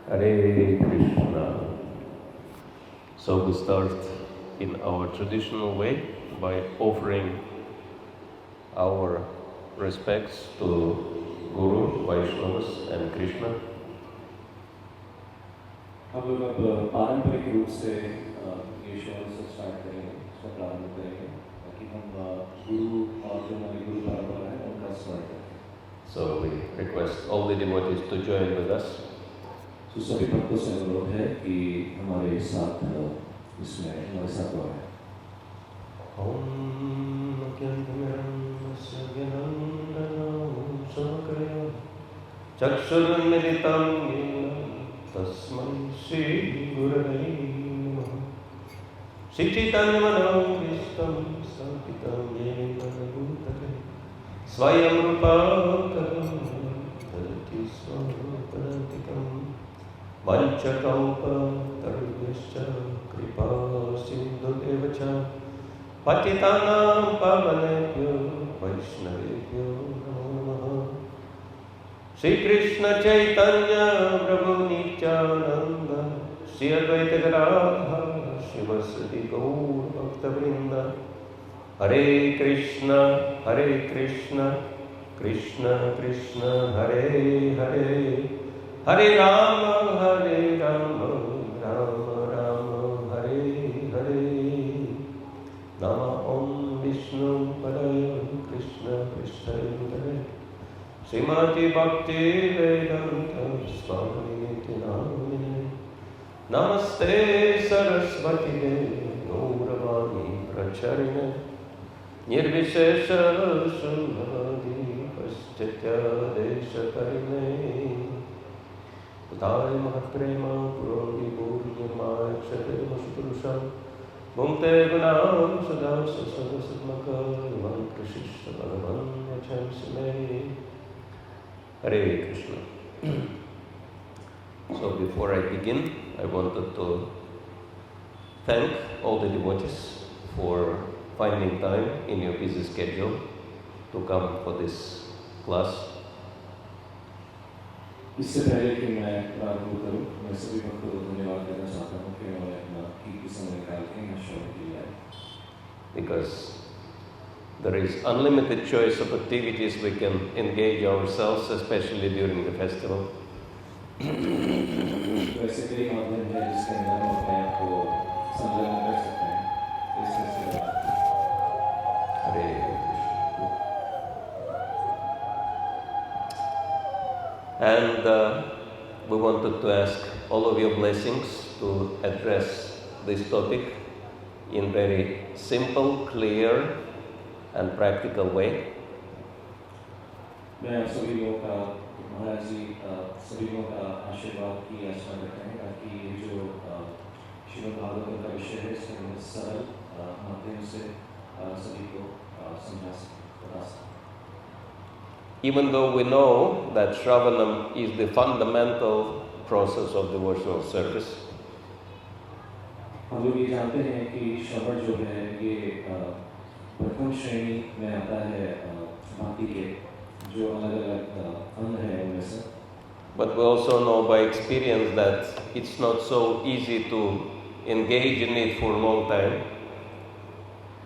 Hare Krishna. So we start in our traditional way by offering our respects to Guru, Vaishnavas and Krishna. हम लोग अब पारंपरिक रूप से ये शो स्टार्ट करेंगे, इसका प्रारंभ करेंगे ताकि हम गुरु और जो हमारे गुरु परंपरा है उनका स्मरण करें. So we request all the devotees to join with us. तो सभी भक्तों से अनुरोध है कि हमारे साथ इसमें हमारे साथ हो रहे हैं. Om Kyantamyamasya Gyanandana Sakaya Chakshurmilitam Yena Tasmai Śrī Gurave Namaha Śrī Caitanya Mahāprabhu Sakitam Yena Bhutale Svayam Rupākaram Tarati Swapadantikam Vanchakalpa Tarvyaśca Kripa Sindhudevacha Patitanam Pavanebhyo Vaishnavebhyo Namo Namaha Śrī Krishna Caitanya Prabhu Nityananda Śrī Advaita Gadadhara Śrīvasadi Gaur Bhaktavrinda Hare Krishna Krishna Krishna Hare Hare Hare Rama Rama Rama Hare Hare Nama Om Viṣṇu Padaya Krishna Prishthayantare Srimati Bhakti Vedanta Swami Namine Namaste Sarasvati Devi Gauravani Pracharine Nirvishesha Shuddhadi Paschatya Deshakarine Udāya Mahaprema Purori Bhurjamaya Kshatrima Shupurusham Bhumte Gunam Sadasa Sadasatmaka Yaman Krishishta Bhagavan Vachamsime. Hare Krishna. So before I begin, I wanted to thank all the devotees for finding time in your busy schedule to come for this class. इससे पहले कि मैं प्रारंभ करूं, मैं सभी भक्तों को धन्यवाद देना चाहता हूं कि उन्होंने अपना कीमती समय निकाल के यहाँ श्रवण के लिए आए. Because there is unlimited choice of activities we can engage ourselves, especially during the festival. वैसे कई माध्यम हैं जिसके अंदर हम अपने आप को संलग्न कर सकते हैं इस फेस्टिवल में. Hare Krishna. And we wanted to ask all of your blessings to address this topic in very simple, clear and practical way. मैं आप सभी लोगों का महाराज जी सभी लोगों का आशीर्वाद की याचना करते हैं ताकि ये जो श्रीमद् भागवतम का विषय है इसको हम सरल माध्यम से सभी को समझा सकते बता सकते. Even though we know that Śravaṇaṁ is the fundamental process of devotional service, हम लोग ये जानते हैं कि श्रवण जो है ये प्रथम श्रेणी में आता है भक्ति के जो अलग-अलग अंग हैं उनमें से. but we also know by experience that it's not so easy to engage in it for a long time.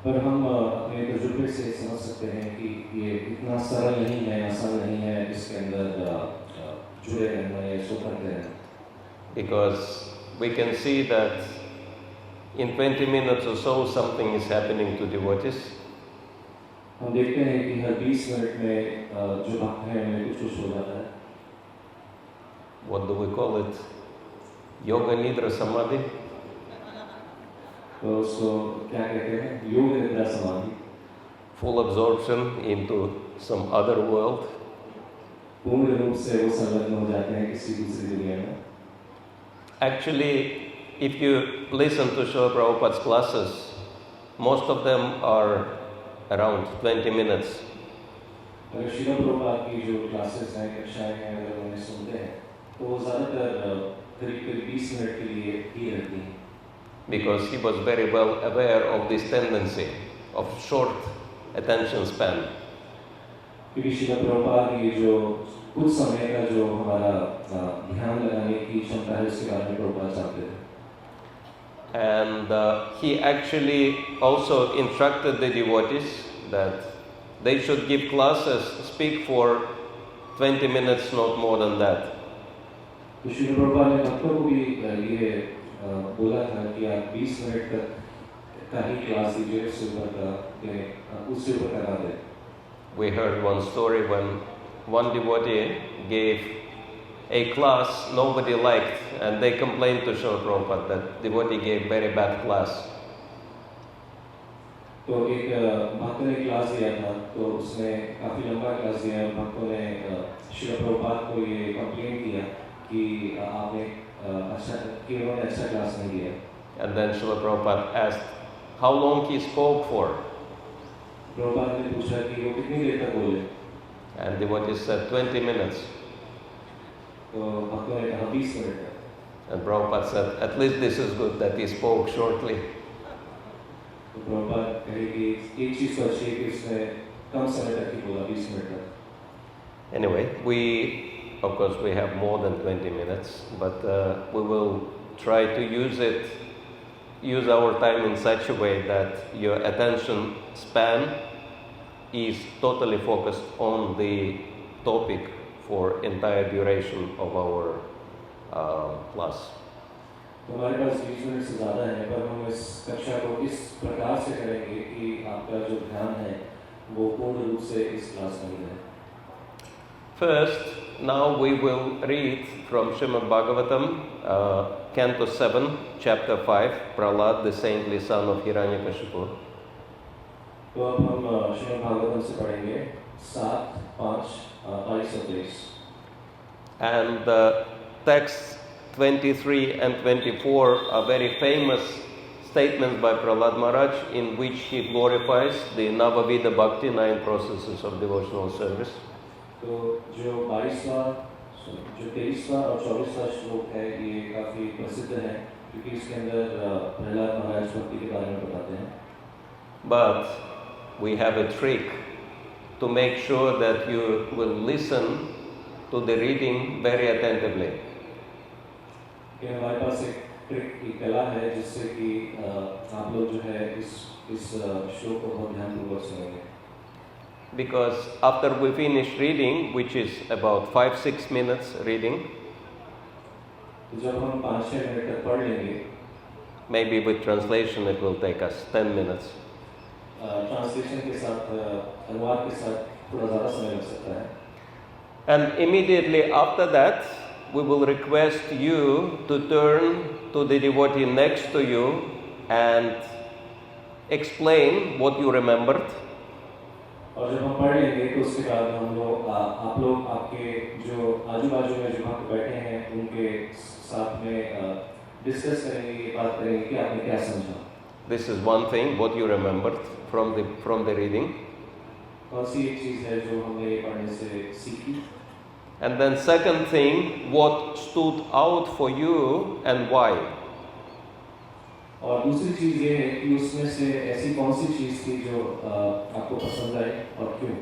पर हम अपने तजुर्बे से समझ सकते हैं कि ये इतना सरल नहीं है, आसान नहीं है इसके अंदर जुड़े रहना या इसको करते रहना. Because we can see that in 20 minutes or so something is happening to devotees. हम देखते हैं कि हर 20 मिनट में जो भक्त हैं उन्हें कुछ हो जाता है. What do we call it? Yoga Nidra Samadhi. तो उसको क्या कहते हैं? योग निद्रा समाधि. Full absorption into some other world. पूर्ण रूप से वो संलग्न हो जाते हैं किसी दूसरी दुनिया में. Actually, if you listen to Srila Prabhupada's classes, most of them are around 20 minutes. अगर श्रील प्रभुपाद की जो क्लासेस हैं, कक्षाएं हैं, अगर उन्हें सुनते हैं, तो वो ज़्यादातर करीब 20 मिनट के लिए ही रहती हैं. Because he was very well aware of this tendency of short attention span. क्योंकि श्रील प्रभुपाद ये जो कुछ समय का जो हमारा ध्यान लगाने की क्षमता है उसके बारे में प्रभुपाद चाहते थे. And he actually also instructed the devotees that they should give classes, speak for 20 minutes, not more than that. तो श्रील प्रभुपाद ने भक्तों को भी ये बोला था कि आप 20 मिनट तक का ही क्लास दीजिए, उससे ऊपर करा दें. We heard one story when one devotee gave a class nobody liked, and they complained to Srila Prabhupada that devotee gave very bad class. तो एक भक्त ने क्लास दिया था, तो उसने काफी लंबा क्लास दिया. भक्तों ने श्रील प्रभुपाद को ये कंप्लेन किया कि आपने उन्होंने अच्छा क्लास नहीं दिया. And then Srila Prabhupada asked how long he spoke for. Prabhupada ने पूछा कि वो कितनी देर तक बोले. And devotee said 20 minutes. तो भक्तों ने कहा 20 minute. And Prabhupada said, at least this is good that he spoke shortly. तो प्रभुपाद कहे कि एक चीज तो अच्छी है कि उसने कम समय तक ही बोला, 20 मिनट तक. Anyway, of course we have more than 20 minutes, but we will try to use our time in such a way that your attention span is totally focused on the topic for entire duration of our class. तो हमारे पास 20 minute से ज़्यादा है, पर हम इस कक्षा को इस प्रकार से करेंगे कि आपका जो ध्यान है वो पूर्ण रूप से इस क्लास में है. First, now we will read from Śrīmad Bhagavatam, Canto 7, Chapter 5, Prahlāda, the saintly son of Hiranyakashipu. तो अब हम श्रीमद् भागवतम से पढ़ेंगे 7, 5, 22. And texts 23 and 24 are very famous statements by Prahlāda Mahārāja in which he glorifies the Navavida Bhakti, 9 processes of devotional service. तो जो 22वां, जो 23वां और 24वां श्लोक है ये काफी प्रसिद्ध है क्योंकि इसके अंदर प्रहलाद महाराज भक्ति के बारे में बताते हैं. But we have a trick to make sure that you will listen to the reading very attentively. कि हमारे पास एक ट्रिक की कला है जिससे कि आप लोग जो है इस श्लोक को बहुत ध्यानपूर्वक सुनेंगे. Because after we finish reading, which is about 5-6 minutes reading, जब हम 5-6 मिनट तक पढ़ लेंगे, maybe with translation it will take us 10 minutes. Translation के साथ, अनुवाद के साथ थोड़ा ज़्यादा समय लग सकता है. And immediately after that, we will request you to turn to the devotee next to you and explain what you remembered. और जब हम पढ़ लेंगे तो उसके बाद हम लोग आप लोग आपके जो आजू-बाजू में जो भक्त बैठे हैं उनके साथ में डिस्कस करेंगे, ये बात करेंगे कि आपने क्या समझा. This is one thing, what you remembered from the reading. कौन सी एक चीज़ है जो हमने पढ़ने से सीखी. And then second thing, what stood out for you and why. और दूसरी चीज़ ये है कि उसमें से ऐसी कौन सी चीज़ थी जो आपको पसंद आई और क्यों.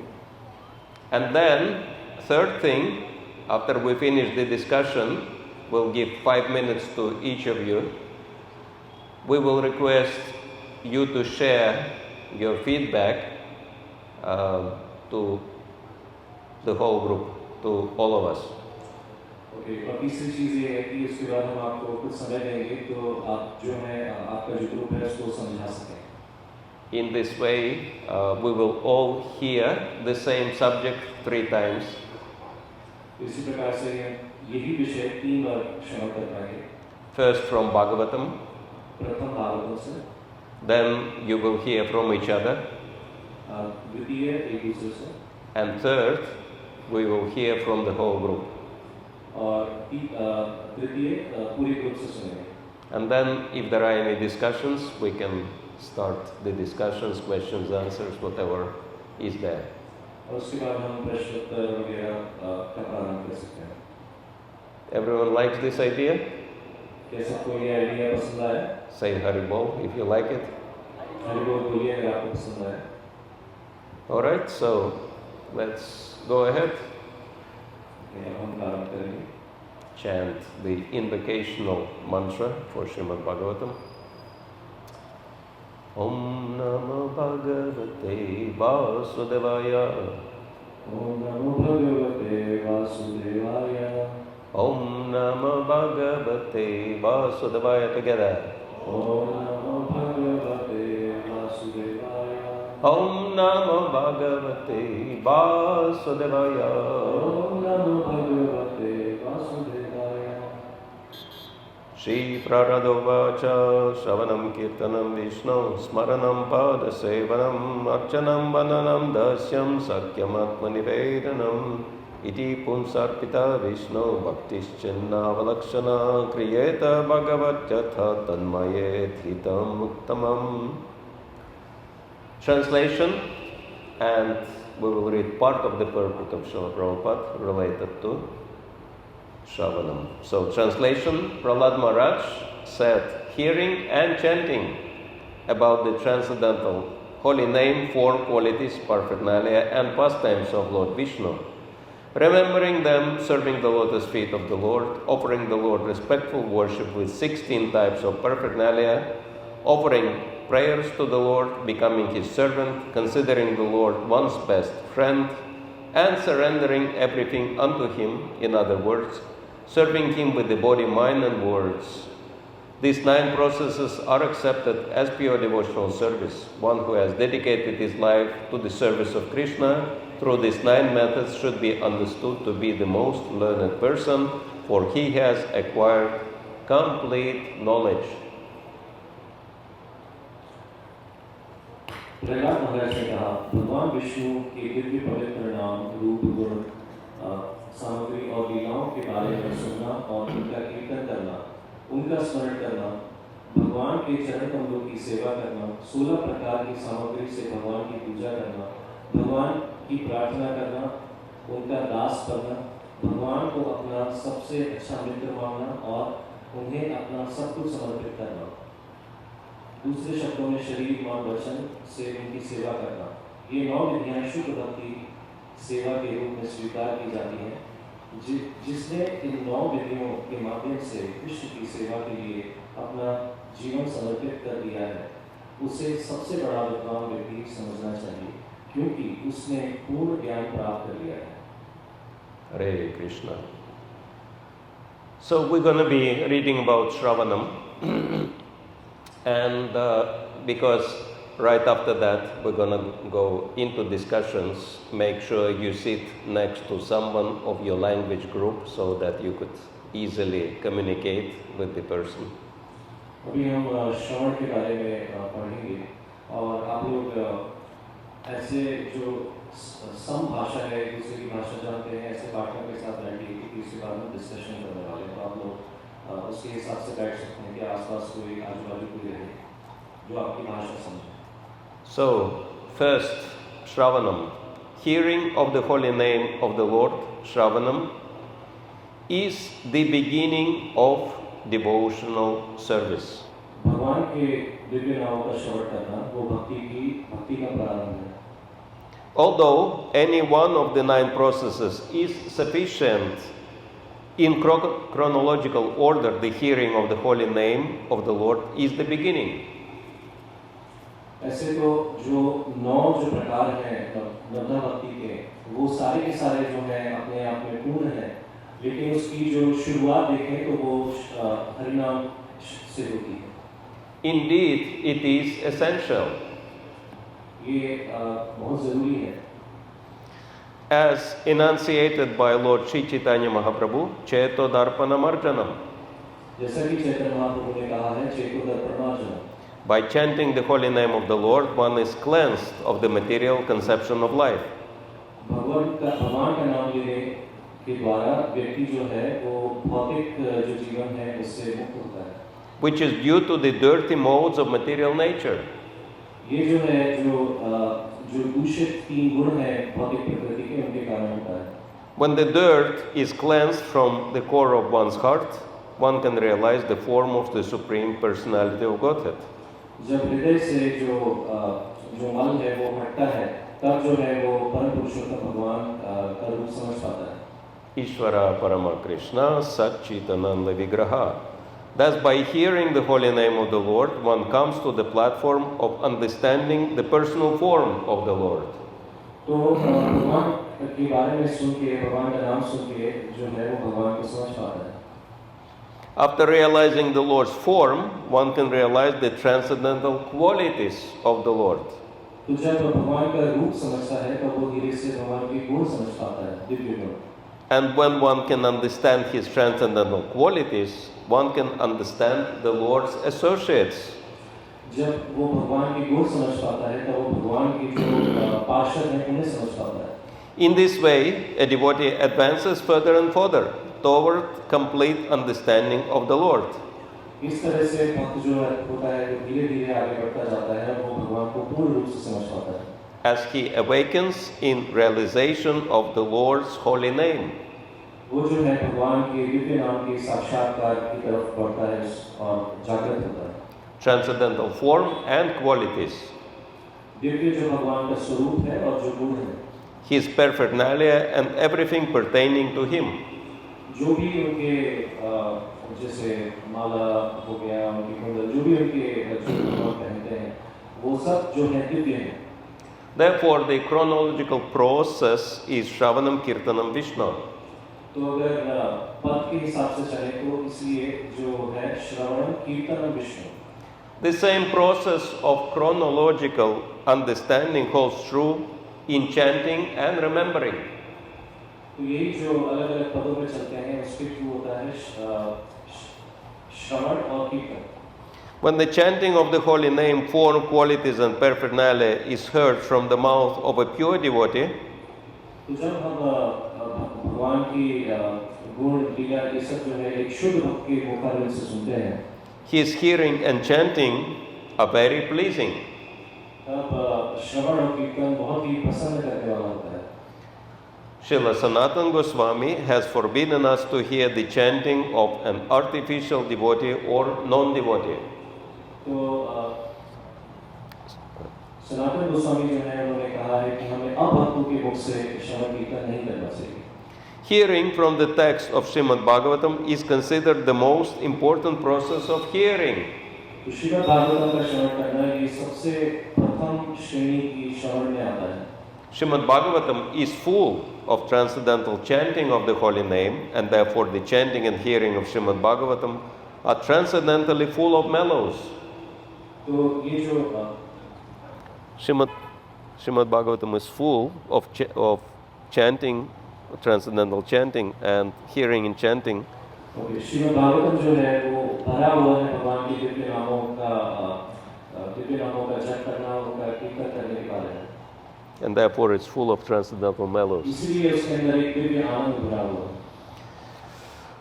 And then third thing, after we finish the discussion, we'll give 5 minutes to each of you. We will request you to share your feedback to the whole group, to all of us. Okay. और तीसरी चीज़ ये है कि उसके बाद हम आपको कुछ समय देंगे तो आप जो है आपका जो ग्रुप है उसको समझा सकें. In this way, we will all hear the same subject 3 times. इसी प्रकार से यही विषय 3 बार श्रवण कर पाएंगे. First from Bhagavatam. प्रथम भागवतम से. Then you will hear from each other. द्वितीय एक दूसरे से. And third, we will hear from the whole group. और तृतीय पूरे ग्रुप से सुनेंगे. And then if there are any discussions, we can start the discussions, questions, answers, whatever is there. और उसके बाद हम प्रश्न उत्तर वगैरह का प्रारंभ कर सकते हैं. Everyone likes this idea? क्या सबको ये आइडिया पसंद आया? Say Hari Bol if you like it. Hari बोल बोलिए अगर आपको पसंद आया. All right, so let's go ahead. हम प्रारंभ करेंगे. chant the invocational mantra for Srimad Bhagavatam. Om Namo Bhagavate Vasudevaya. Om Namo Bhagavate Vasudevaya. Om Namo Bhagavate Vasudevaya. Together. Om Namo Bhagavate Vasudevaya. Om Namo Bhagavate Vasudevaya. Om Namo Bhagavate Vasudevaya. śrī-prahrāda uvāca śravaṇaṁ kīrtanaṁ viṣṇoḥ smaranam pādasevanam archanam vananam dasyam sakyam-atma-nivedanam iti punsarpita viṣṇo bhaktiśchinnavalakṣana kriyeta bhagavad-gita tanmayet hitam uttamam. Translation, and we will read part of the purport of Śrīla Prabhupada related to Śravaṇam. So, translation, Prahlāda Mahārāja said, hearing and chanting about the transcendental holy name, form, qualities, paraphernalia, and pastimes of Lord Viṣṇu, remembering them, serving the lotus feet of the Lord, offering the Lord respectful worship with 16 types of paraphernalia, offering prayers to the Lord, becoming His servant, considering the Lord one's best friend, and surrendering everything unto Him, in other words, serving Him with the body, mind, and words. These 9 processes are accepted as pure devotional service. One who has dedicated his life to the service of Krishna through these 9 methods should be understood to be the most learned person, for he has acquired complete knowledge. Prahlad महाराज ने कहा, भगवान विष्णु के दिव्य पवित्र नाम, रूप, गुण, सामग्री और लीलाओं के बारे में सुनना और उनका कीर्तन करना, उनका स्मरण करना, भगवान के चरण कमलों की सेवा करना, 16 प्रकार की सामग्री से भगवान की पूजा करना, भगवान की प्रार्थना करना, उनका दास बनना, भगवान को अपना सबसे अच्छा मित्र मानना और उन्हें अपना सब कुछ समर्पित करना। दूसरे शब्दों में शरीर, मन, वचन से उनकी सेवा करना। ये 9 विधियां शुद्ध भक्ति सेवा के रूप में स्वीकार की जाती हैं। जिसने इन 9 विधियों के माध्यम से कृष्ण की सेवा के लिए अपना जीवन समर्पित कर दिया है, उसे सबसे बड़ा विद्वान व्यक्ति समझना चाहिए, क्योंकि उसने पूर्ण ज्ञान प्राप्त कर लिया है। Hare Krishna. So we're going to be reading about Śravaṇam. And because right after that we're going to go into discussions, make sure you sit next to someone of your language group so that you could easily communicate with the person. अभी हम श्रवण के बारे में पढ़ेंगे और आप लोग ऐसे जो समभाषा है, दूसरे की भाषा जानते हैं, ऐसे पार्टनर के साथ बैठिए क्योंकि इसके बाद में डिस्कशन करने वाले हैं, तो आप लोग उसके हिसाब से बैठ सकते हैं कि आसपास कोई आजू-बाजू कोई रहे जो आपकी भाषा समझे। So, first, Śravaṇam. Hearing of the holy name of the Lord, Śravaṇam, is the beginning of devotional service. भगवान के दिव्य नामों का श्रवण करना वो भक्ति का प्रारंभ है। Although any one of the 9 processes is sufficient in chronological order, the hearing of the holy name of the Lord is the beginning. ऐसे तो जो 9 जो प्रकार हैं नवधा भक्ति के, वो सारे के सारे जो हैं अपने आप में पूर्ण हैं, लेकिन उसकी जो शुरुआत देखें तो वो हरिनाम से होती है। Indeed, it is essential. ये बहुत जरूरी है। As enunciated by Lord Śrī Caitanya Mahāprabhu, Cheto Darpanam Arjanam. जैसा कि चैतन्य महाप्रभु ने कहा है, चेतो दर्पणार्जनम। By chanting the holy name of the Lord, one is cleansed of the material conception of life. भगवान का नाम लेने के द्वारा व्यक्ति जो है वो भौतिक जो जीवन है उससे मुक्त होता है। Which is due to the dirty modes of material nature. ये जो है जो दूषित 3 गुण है भौतिक प्रकृति के, उनके कारण होता है। When the dirt is cleansed from the core of one's heart, one can realize the form of the Supreme Personality of Godhead. जब हृदय से जो मल है वो हटता है, तब जो है वो परम पुरुषोत्तम भगवान का रूप समझ पाता है। Ishvara Parama Krishna Satchitananda Vigraha. Thus, by hearing the holy name of the Lord, one comes to the platform of understanding the personal form of the Lord. तो भगवान के बारे में सुन के भगवान का नाम सुन के जो है वो भगवान को समझ पाता है. After realizing the Lord's form, one can realize the transcendental qualities of the Lord. तो जब भगवान का रूप समझता है तो वो धीरे से भगवान के गुण समझ पाता है, दिव्य गुण. And when one can understand his transcendental qualities, one can understand the Lord's associates. जब वो भगवान के गुण समझ पाता है तो वो भगवान के जो पार्षद हैं उन्हें समझ पाता है. In this way, a devotee advances further and further toward complete understanding of the Lord. इस तरह से भक्त जो होता है वो धीरे-धीरे आगे बढ़ता जाता है, वो भगवान को पूर्ण रूप से समझ पाता है. As he awakens in realization of the Lord's holy name. वो जो है भगवान के दिव्य नाम के साक्षात्कार की तरफ बढ़ता है और जागृत होता है. Transcendental form and qualities. Divya जो भगवान का स्वरूप है और जो गुण है. His paraphernalia and everything pertaining to him. जो भी उनके जैसे माला हो गया, उनकी कुंडल, जो भी उनके जो भगवान पहनते हैं, वो सब जो है दिव्य है. Therefore, the chronological process is Śravaṇaṁ, kīrtanaṁ, viṣṇoḥ. तो अगर पद के हिसाब से चले तो इसलिए जो है श्रवणम, कीर्तनम, Vishnu. The same process of chronological understanding holds true in chanting and remembering. तो यही जो अलग-अलग पदों पे चलते हैं उसके थ्रू होता है श्रवण और कीर्तन. When the chanting of the holy name, form, qualities and paraphernalia is heard from the mouth of a pure devotee, तो जब हम भगवान की गुण लीला ये सब जो है एक शुद्ध भक्त के मुखारविंद से सुनते हैं, his hearing and chanting are very pleasing. तब श्रवण और कीर्तन बहुत ही प्रसन्न करने वाला होता है. Srila Sanatana Goswami has forbidden us to hear the chanting of an artificial devotee or non-devotee. तो सनातन गोस्वामी जो है उन्होंने कहा है कि हमें अभक्तों के मुख से श्रवण कीर्तन नहीं करना चाहिए. Hearing from the text of Srimad Bhagavatam is considered the most important process of hearing. तो श्रीमद् भागवतम का श्रवण करना ये सबसे प्रथम श्रेणी की श्रवण में आता है. Srimad Bhagavatam is full of transcendental chanting of the holy name, and therefore the chanting and hearing of Srimad Bhagavatam are transcendentally full of mellows. तो ये जो Srimad Bhagavatam is full of chanting, transcendental chanting and hearing and chanting. Shrimad Bhagavatam जो है वो भरा हुआ है भगवान के दिव्य नामों का जप करना, उनका कीर्तन करने के बारे में. And therefore it's full of transcendental mellows. इसलिए उसके अंदर एक दिव्य आनंद भरा हुआ है.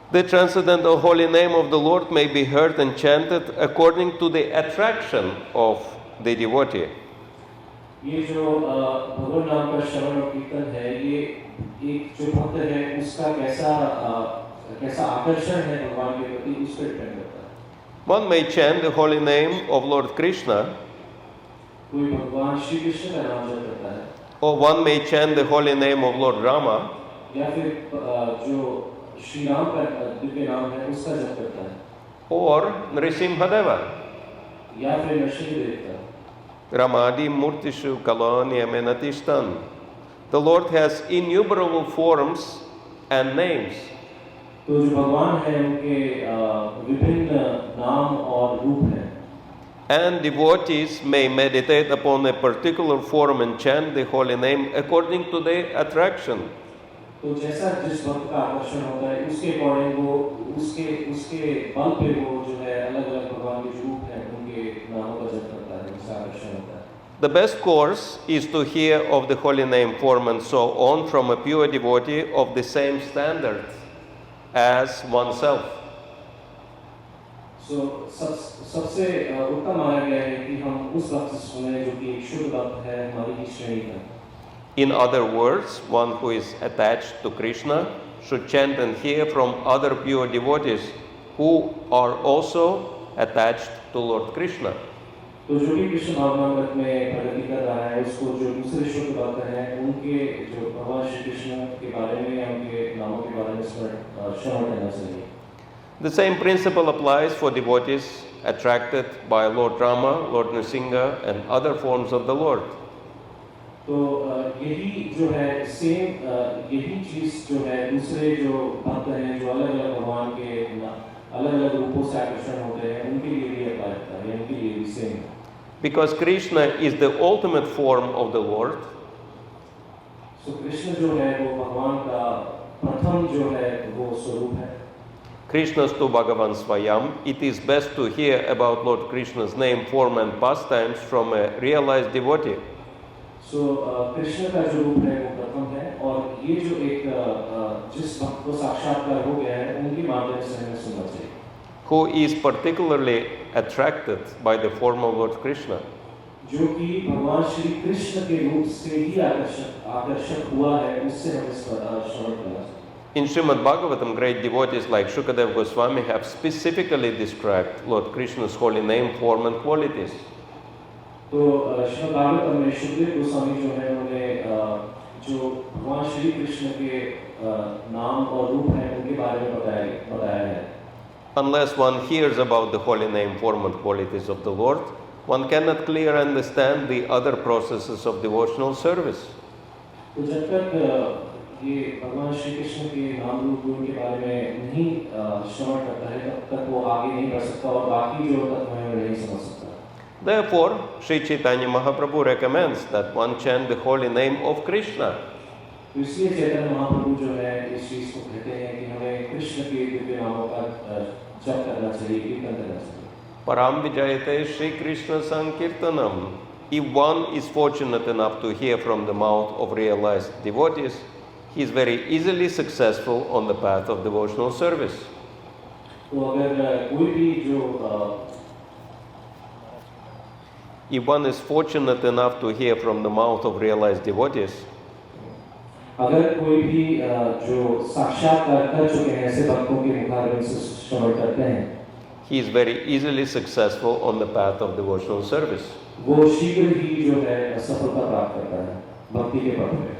The transcendental holy name of the Lord may be heard and chanted according to the attraction of the devotee. ये जो भगवान नाम का श्रवण और कीर्तन है, ये एक जो भक्त है उसका कैसा आकर्षण है भगवान के प्रति, उस पर डिपेंड करता है. One may chant the holy name of Lord Krishna, कोई भगवान श्री कृष्ण का नाम जप करता है, or one may chant the holy name of Lord Rama, या फिर जो श्री राम का दिव्य नाम है उसका जप करता है, or Nrisimhadeva. या फिर नरसिंहदेव का. Ramadi Murtishu Kalani Amenatishtan. The Lord has innumerable forms and names. तो जो भगवान है उनके विभिन्न नाम और रूप हैं. And devotees may meditate upon a particular form and chant the holy name according to their attraction. तो जैसा जिस भक्त का आकर्षण होता है उसके अकॉर्डिंग वो उसके बल पे वो जो है अलग-अलग भगवान के जो रूप हैं उनके नामों का जप करता है, उसका आकर्षण होता है. The best course is to hear of the holy name, form and so on from a pure devotee of the same standard as oneself. So सबसे उत्तम माना गया है कि हम उस भक्त से सुने जो कि एक शुद्ध भक्त है हमारी ही श्रेणी का. In other words, one who is attached to Krishna should chant and hear from other pure devotees who are also attached to Lord Krishna. तो जो भी कृष्ण भावनामृत में प्रगति कर रहा है उसको जो दूसरे शुद्ध भक्त हैं उनके जो भगवान श्री कृष्ण के बारे में या उनके नामों के बारे में श्रवण करना चाहिए. The same principle applies for devotees attracted by Lord Rama, Lord Nrsimha and other forms of the Lord. तो यही जो है सेम यही चीज जो है दूसरे जो भक्त हैं जो अलग अलग भगवान के अलग अलग रूपों से आकर्षण होते हैं उनके लिए भी अप्लाई होता है, उनके लिए भी same. Because Krishna is the ultimate form of the Lord, so Krishna जो है वो भगवान का प्रथम जो है वो स्वरूप है. Krishnastu Bhagavan Svayam, it is best to hear about Lord Krishna's name, form and pastimes from a realized devotee. So Krishna का जो रूप है वो प्रथम है और ये जो एक जिस भक्त को साक्षात्कार हो गया है उनके माध्यम से हमें सुनना चाहिए. Who is particularly attracted by the form of Lord Krishna. जो कि भगवान श्री कृष्ण के रूप से ही आकर्षक हुआ है उससे हमें श्रवण करना चाहिए. In Shrimad Bhagavatam, great devotees like Shukadeva Goswami have specifically described Lord Krishna's holy name, form and qualities. तो श्रीमद् भागवतम में शुकदेव गोस्वामी जो है उन्होंने जो भगवान श्री कृष्ण के नाम और रूप हैं उनके बारे में बताया है. Unless one hears about the holy name, form and qualities of the Lord, one cannot clearly understand the other processes of devotional service. तो जब तक ये भगवान श्री कृष्ण के नाम रूप गुण के बारे में नहीं श्रवण करता है तब तक वो आगे नहीं बढ़ सकता और बाकी जो तत्व हैं वो नहीं समझ सकता. Therefore, Śrī Caitanya Mahāprabhu recommends that one chant the holy name of Krishna. इसलिए चैतन्य महाप्रभु जो है इस चीज को कहते हैं कि हमें कृष्ण के दिव्य नामों का जप करना चाहिए, कीर्तन करना चाहिए. Param vijayate śrī-kṛṣṇa-saṅkīrtanam. If one is fortunate enough to hear from the mouth of realized devotees, he is very easily successful on the path of devotional service. तो अगर कोई भी जो If one is fortunate enough to hear from the mouth of realized devotees, अगर कोई भी जो साक्षात्कार कर चुके हैं ऐसे भक्तों के मुखारविंद से श्रवण करते हैं, he is very easily successful on the path of devotional service. वो शीघ्र ही जो है सफलता प्राप्त करता है भक्ति के पथ में.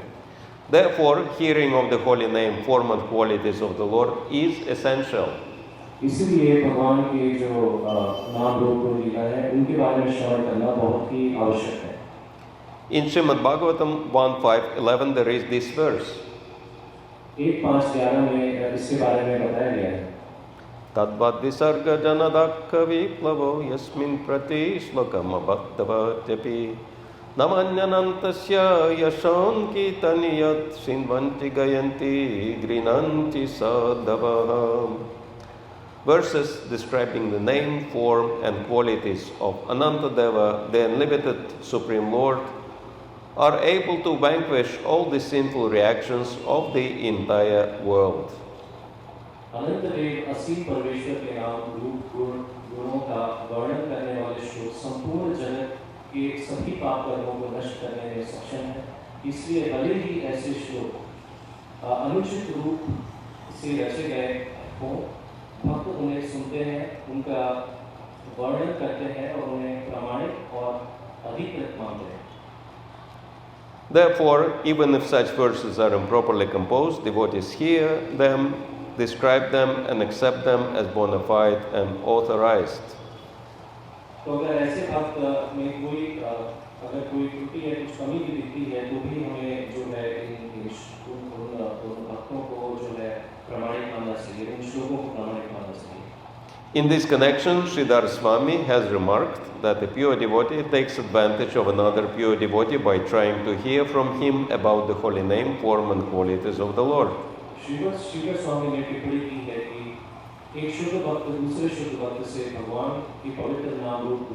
Therefore, hearing of the holy name, form and qualities of the Lord is essential. इसलिए भगवान के जो नाम रूप गुण लीला है उनके बारे में श्रवण करना बहुत ही आवश्यक है. In Śrīmad Bhagavatam 1.5.11 there is this verse. 1.5.11 में इसके बारे में बताया गया है. Tadvad visarga janadakka viplavo yasmin prati shlokam abhaktavatyapī namanyanantasya yashan kitaniyat shinvanti gayanti grinanti sadhavaham. Verses describing the name, form and qualities of Anantadeva, the unlimited Supreme Lord, are able to vanquish all the sinful reactions of the entire world. Anantdev असीम परमेश्वर के नाम रूप गुणों का वर्णन करने वाले श्लोक संपूर्ण जगत के सभी पाप कर्मों को नष्ट करने में सक्षम है. इसलिए भले ही ऐसे श्लोक अनुचित रूप से रचे गए हों, भक्त उन्हें सुनते हैं, उनका वर्णन करते हैं और उन्हें प्रामाणिक और अधिकृत मानते हैं. Therefore, even if such verses are improperly composed, devotees hear them, describe them and accept them as bona fide and authorized. तो अगर ऐसे भक्त में कोई अगर कोई त्रुटि या कुछ कमी भी दिखती है तो भी हमें जो है उन भक्तों को जो है प्रामाणिक मानना चाहिए, उन श्लोकों को प्रामाणिक मानना चाहिए. In this connection, Śrīdhara Svāmī has remarked that a pure devotee takes advantage of another pure devotee by trying to hear from him about the holy name, form and qualities of the Lord. Shridhar Swami ने टिप्पणी की है कि एक शुद्ध भक्त दूसरे शुद्ध भक्त से भगवान की पवित्र नाम रूप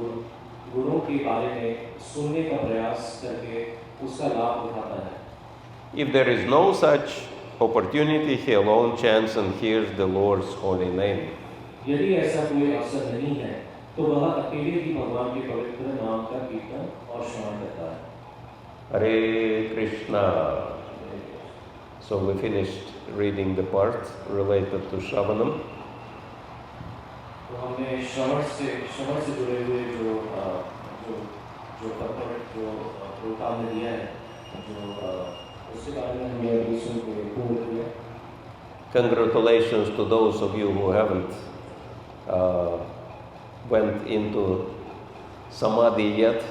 गुणों के बारे में सुनने का प्रयास करके उसका लाभ उठाता है. If there is no such opportunity, he alone chants and hears the Lord's holy name. यदि ऐसा कोई अवसर नहीं है तो वह अकेले ही भगवान के पवित्र नाम का कीर्तन और श्रवण करता है. Hare Krishna. So we finished reading the part related to Śravaṇam. तो हमने श्रवण से जुड़े हुए जो जो जो purport जो Prabhupada ने दिया है जो उसके बारे में हम यह विषय को पूर्ण किया. Congratulations to those of you who haven't went into samadhi yet.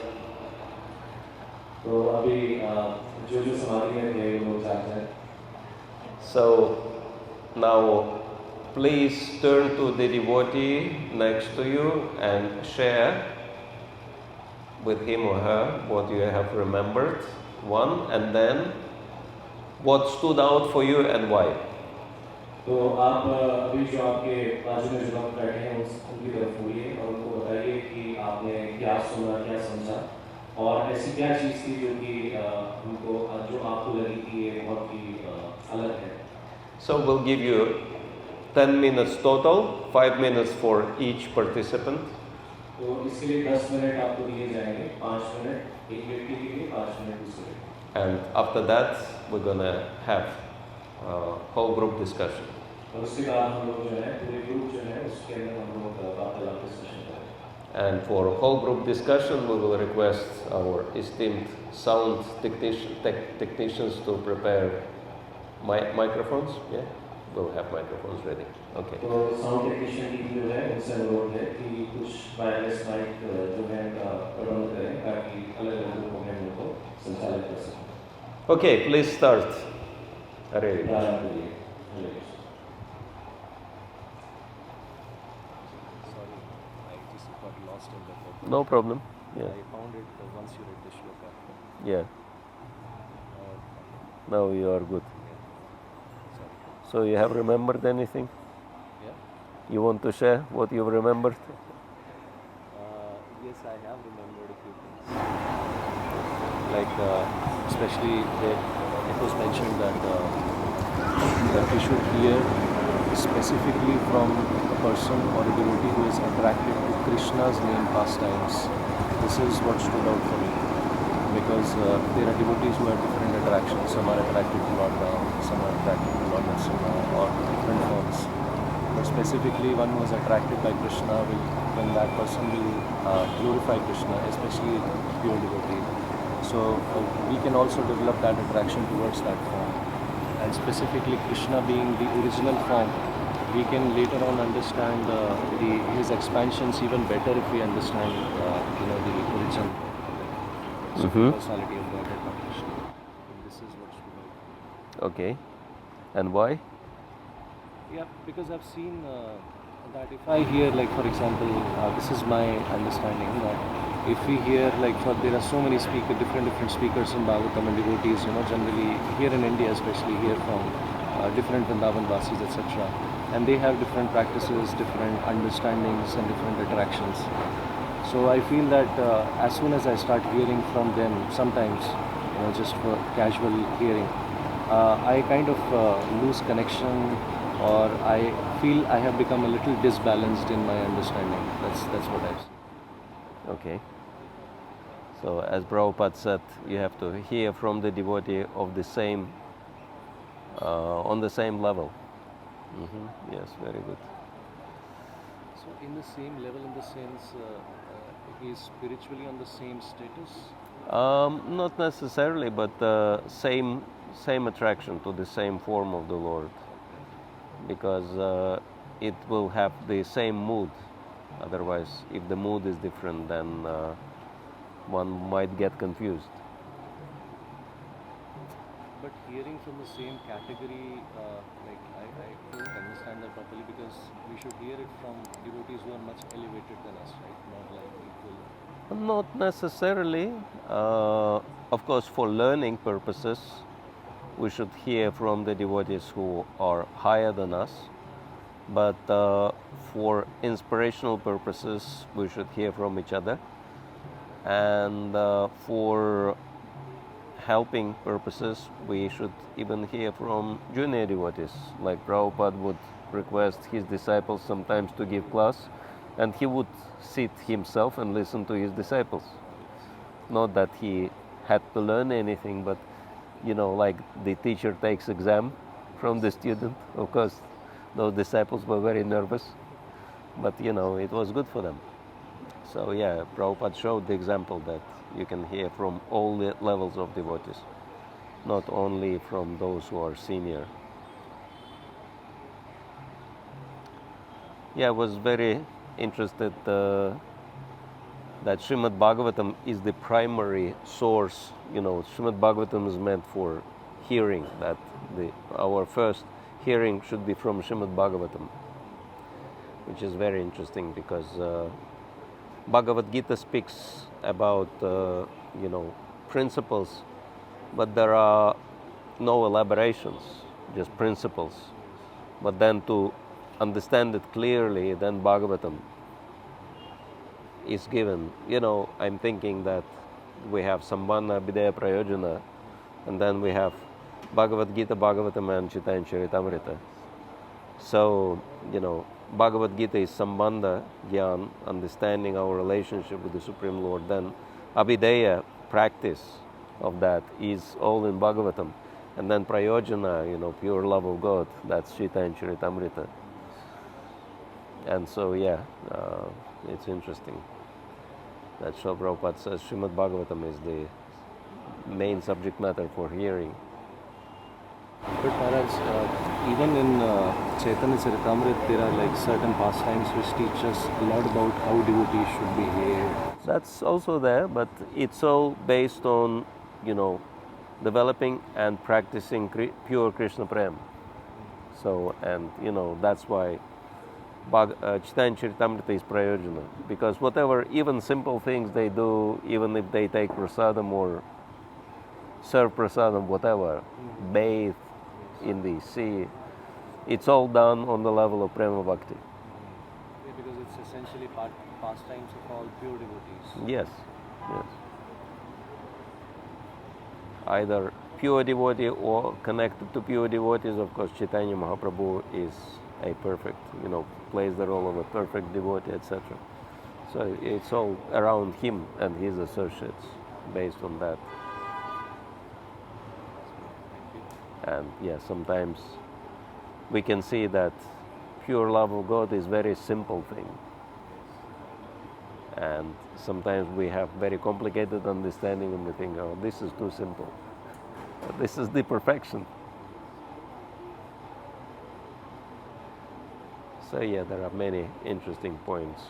तो अभी जो समाधि में थे वो लोग चाहते हैं. So now please turn to the devotee next to you and share with him or her what you have remembered, one, and then what stood out for you and why. तो आप अभी जो आपके बाजू में जो लोग बैठे हैं उनकी तरफ मुड़िए और उनको बताइए कि आपने क्या सुना, क्या समझा और ऐसी क्या चीज़ थी जो कि उनको जो आपको लगी कि ये बहुत ही अलग है. So we'll give you 10 minutes total, 5 minutes for each participant. तो इसके लिए 10 मिनट आपको दिए जाएंगे, 5 मिनट एक व्यक्ति के लिए, 5 मिनट दूसरे. And after that, we're gonna have a whole group discussion. और उसके बाद हम लोग जो है पूरे ग्रुप जो है उसके अंदर हम लोग वार्तालाप डिस्कशन करेंगे. And for a whole group discussion, we will request our esteemed sound technicians to prepare microphones. Yeah, we'll have microphones ready. Okay. तो साउंड टेक्नीशियन की जो है उनसे अनुरोध है कि कुछ वायरलेस माइक जो है का प्रबंध करें ताकि अलग-अलग ग्रुपों में उनको संचालित कर सकें. Okay, please start. Hare Krishna. No problem. Yeah. I found it once you read the shloka. Yeah. Now you are good. Sorry. So you have remembered anything? Yeah. You want to share what you've remembered? Yes, I have remembered a few things. Like, especially it was mentioned that we should hear specifically from a person or a devotee who is attracted to Krishna's name pastimes. This is what stood out for me. Because there are devotees who have different attractions. Some are attracted to Lord Ram, some are attracted to Lord Viṣṇu, or different forms. But specifically, one who is attracted by Krishna when that person will glorify Krishna, especially pure devotee. So we can also develop that attraction towards that form. And specifically, Krishna being the original form, we can later on understand his expansions even better if we understand, the origin. Personality of Godhead, not Krishna. This is what should be. Okay. And why? Yeah, because I've seen that if I hear, like for example, this is my understanding that if we hear, there are so many different speakers in Bhagavatam and devotees, generally here in India, especially here from different Vrindavan Vasis, etc. And they have different practices, different understandings, and different attractions. So I feel that as soon as I start hearing from them, sometimes, just for casual hearing, I kind of lose connection, or I feel I have become a little disbalanced in my understanding. That's what I've seen. Okay. So as Prabhupada said, you have to hear from the devotee of the same, on the same level. Yes, very good. So in the same level, in the sense, he is spiritually on the same status? Not necessarily, but same attraction to the same form of the Lord. Because it will have the same mood. Otherwise, if the mood is different, then one might get confused. But hearing from the same category, I don't understand that properly, because we should hear it from devotees who are much elevated than us, right? Not like equal. Not necessarily. Of course, for learning purposes, we should hear from the devotees who are higher than us. But for inspirational purposes, we should hear from each other. And for helping purposes, we should even hear from junior devotees. Like Prabhupada would request his disciples sometimes to give class, and he would sit himself and listen to his disciples. Not that he had to learn anything, but like the teacher takes exam from the student. Of course, those disciples were very nervous, but it was good for them. So yeah, Prabhupada showed the example that you can hear from all the levels of devotees, not only from those who are senior. Yeah, I was very interested that Srimad Bhagavatam is the primary source. Srimad Bhagavatam is meant for hearing, that our first hearing should be from Srimad Bhagavatam, which is very interesting because Bhagavad-gita speaks about, principles, but there are no elaborations, just principles. But then to understand it clearly, then Bhagavatam is given. I'm thinking that we have Sambandha, Abhidaya, Prayojana, and then we have Bhagavad-gita, Bhagavatam, and Chaitanya Charitamrita. So, Bhagavad-gita is Sambandha, Gyan, understanding our relationship with the Supreme Lord. Then Abhidaya, practice of that, is all in Bhagavatam. And then Prayojana, pure love of God, that's Chaitanya Charitamrita. And so, it's interesting that Srila Prabhupada says Śrīmad Bhagavatam is the main subject matter for hearing. But Maharaj, even in Chaitanya Charitamrita, there are certain pastimes which teach us a lot about how devotees should behave. That's also there, but it's all based on, developing and practicing pure Krishna Prem. So, and that's why Chaitanya Charitamrita is Prayojana, because whatever, even simple things they do, even if they take prasadam or serve prasadam, whatever, bathe in the sea, it's all done on the level of Prema Bhakti. Yeah, because it's essentially pastimes of all pure devotees. Yes. Either pure devotee or connected to pure devotees. Of course, Chaitanya Mahāprabhu is a perfect, plays the role of a perfect devotee, etc. So it's all around him and his associates based on that. And sometimes we can see that pure love of God is very simple thing. And sometimes we have very complicated understanding and we think, oh, this is too simple. But this is the perfection. So there are many interesting points.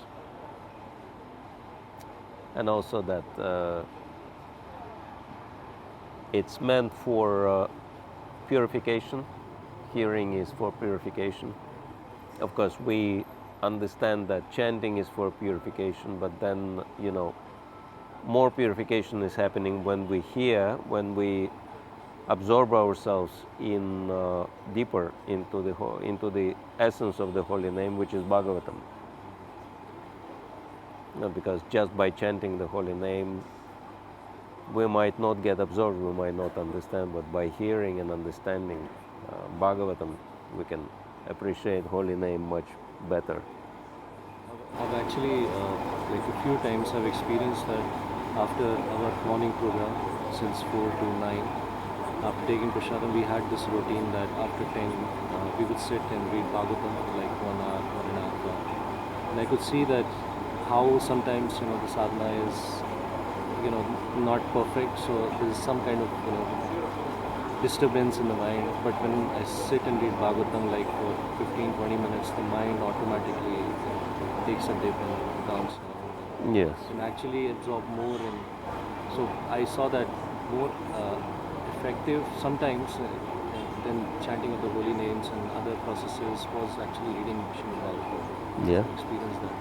And also that it's meant for purification. Hearing is for purification. Of course, we understand that chanting is for purification, but then, more purification is happening when we hear, when we absorb ourselves in deeper into the essence of the holy name, which is Bhagavatam. Because just by chanting the holy name, we might not get absorbed, we might not understand, but by hearing and understanding Bhagavatam, we can appreciate holy name much better. I've actually, a few times I've experienced that after our morning program, since 4 to 9, after taking prasadam, we had this routine that after 10, we would sit and read Bhagavatam for 1 hour, 1.5 hours. And I could see that how sometimes, the sadhana is, not perfect, so there's some kind of, disturbance in the mind. But when I sit and read Bhagavatam for 15-20 minutes, the mind automatically takes a dip and calms down. Yes. And actually absorb more. And so I saw that more effective sometimes than chanting of the holy names and other processes was actually reading Śrīmad Bhagavatam. Yeah. I experienced that.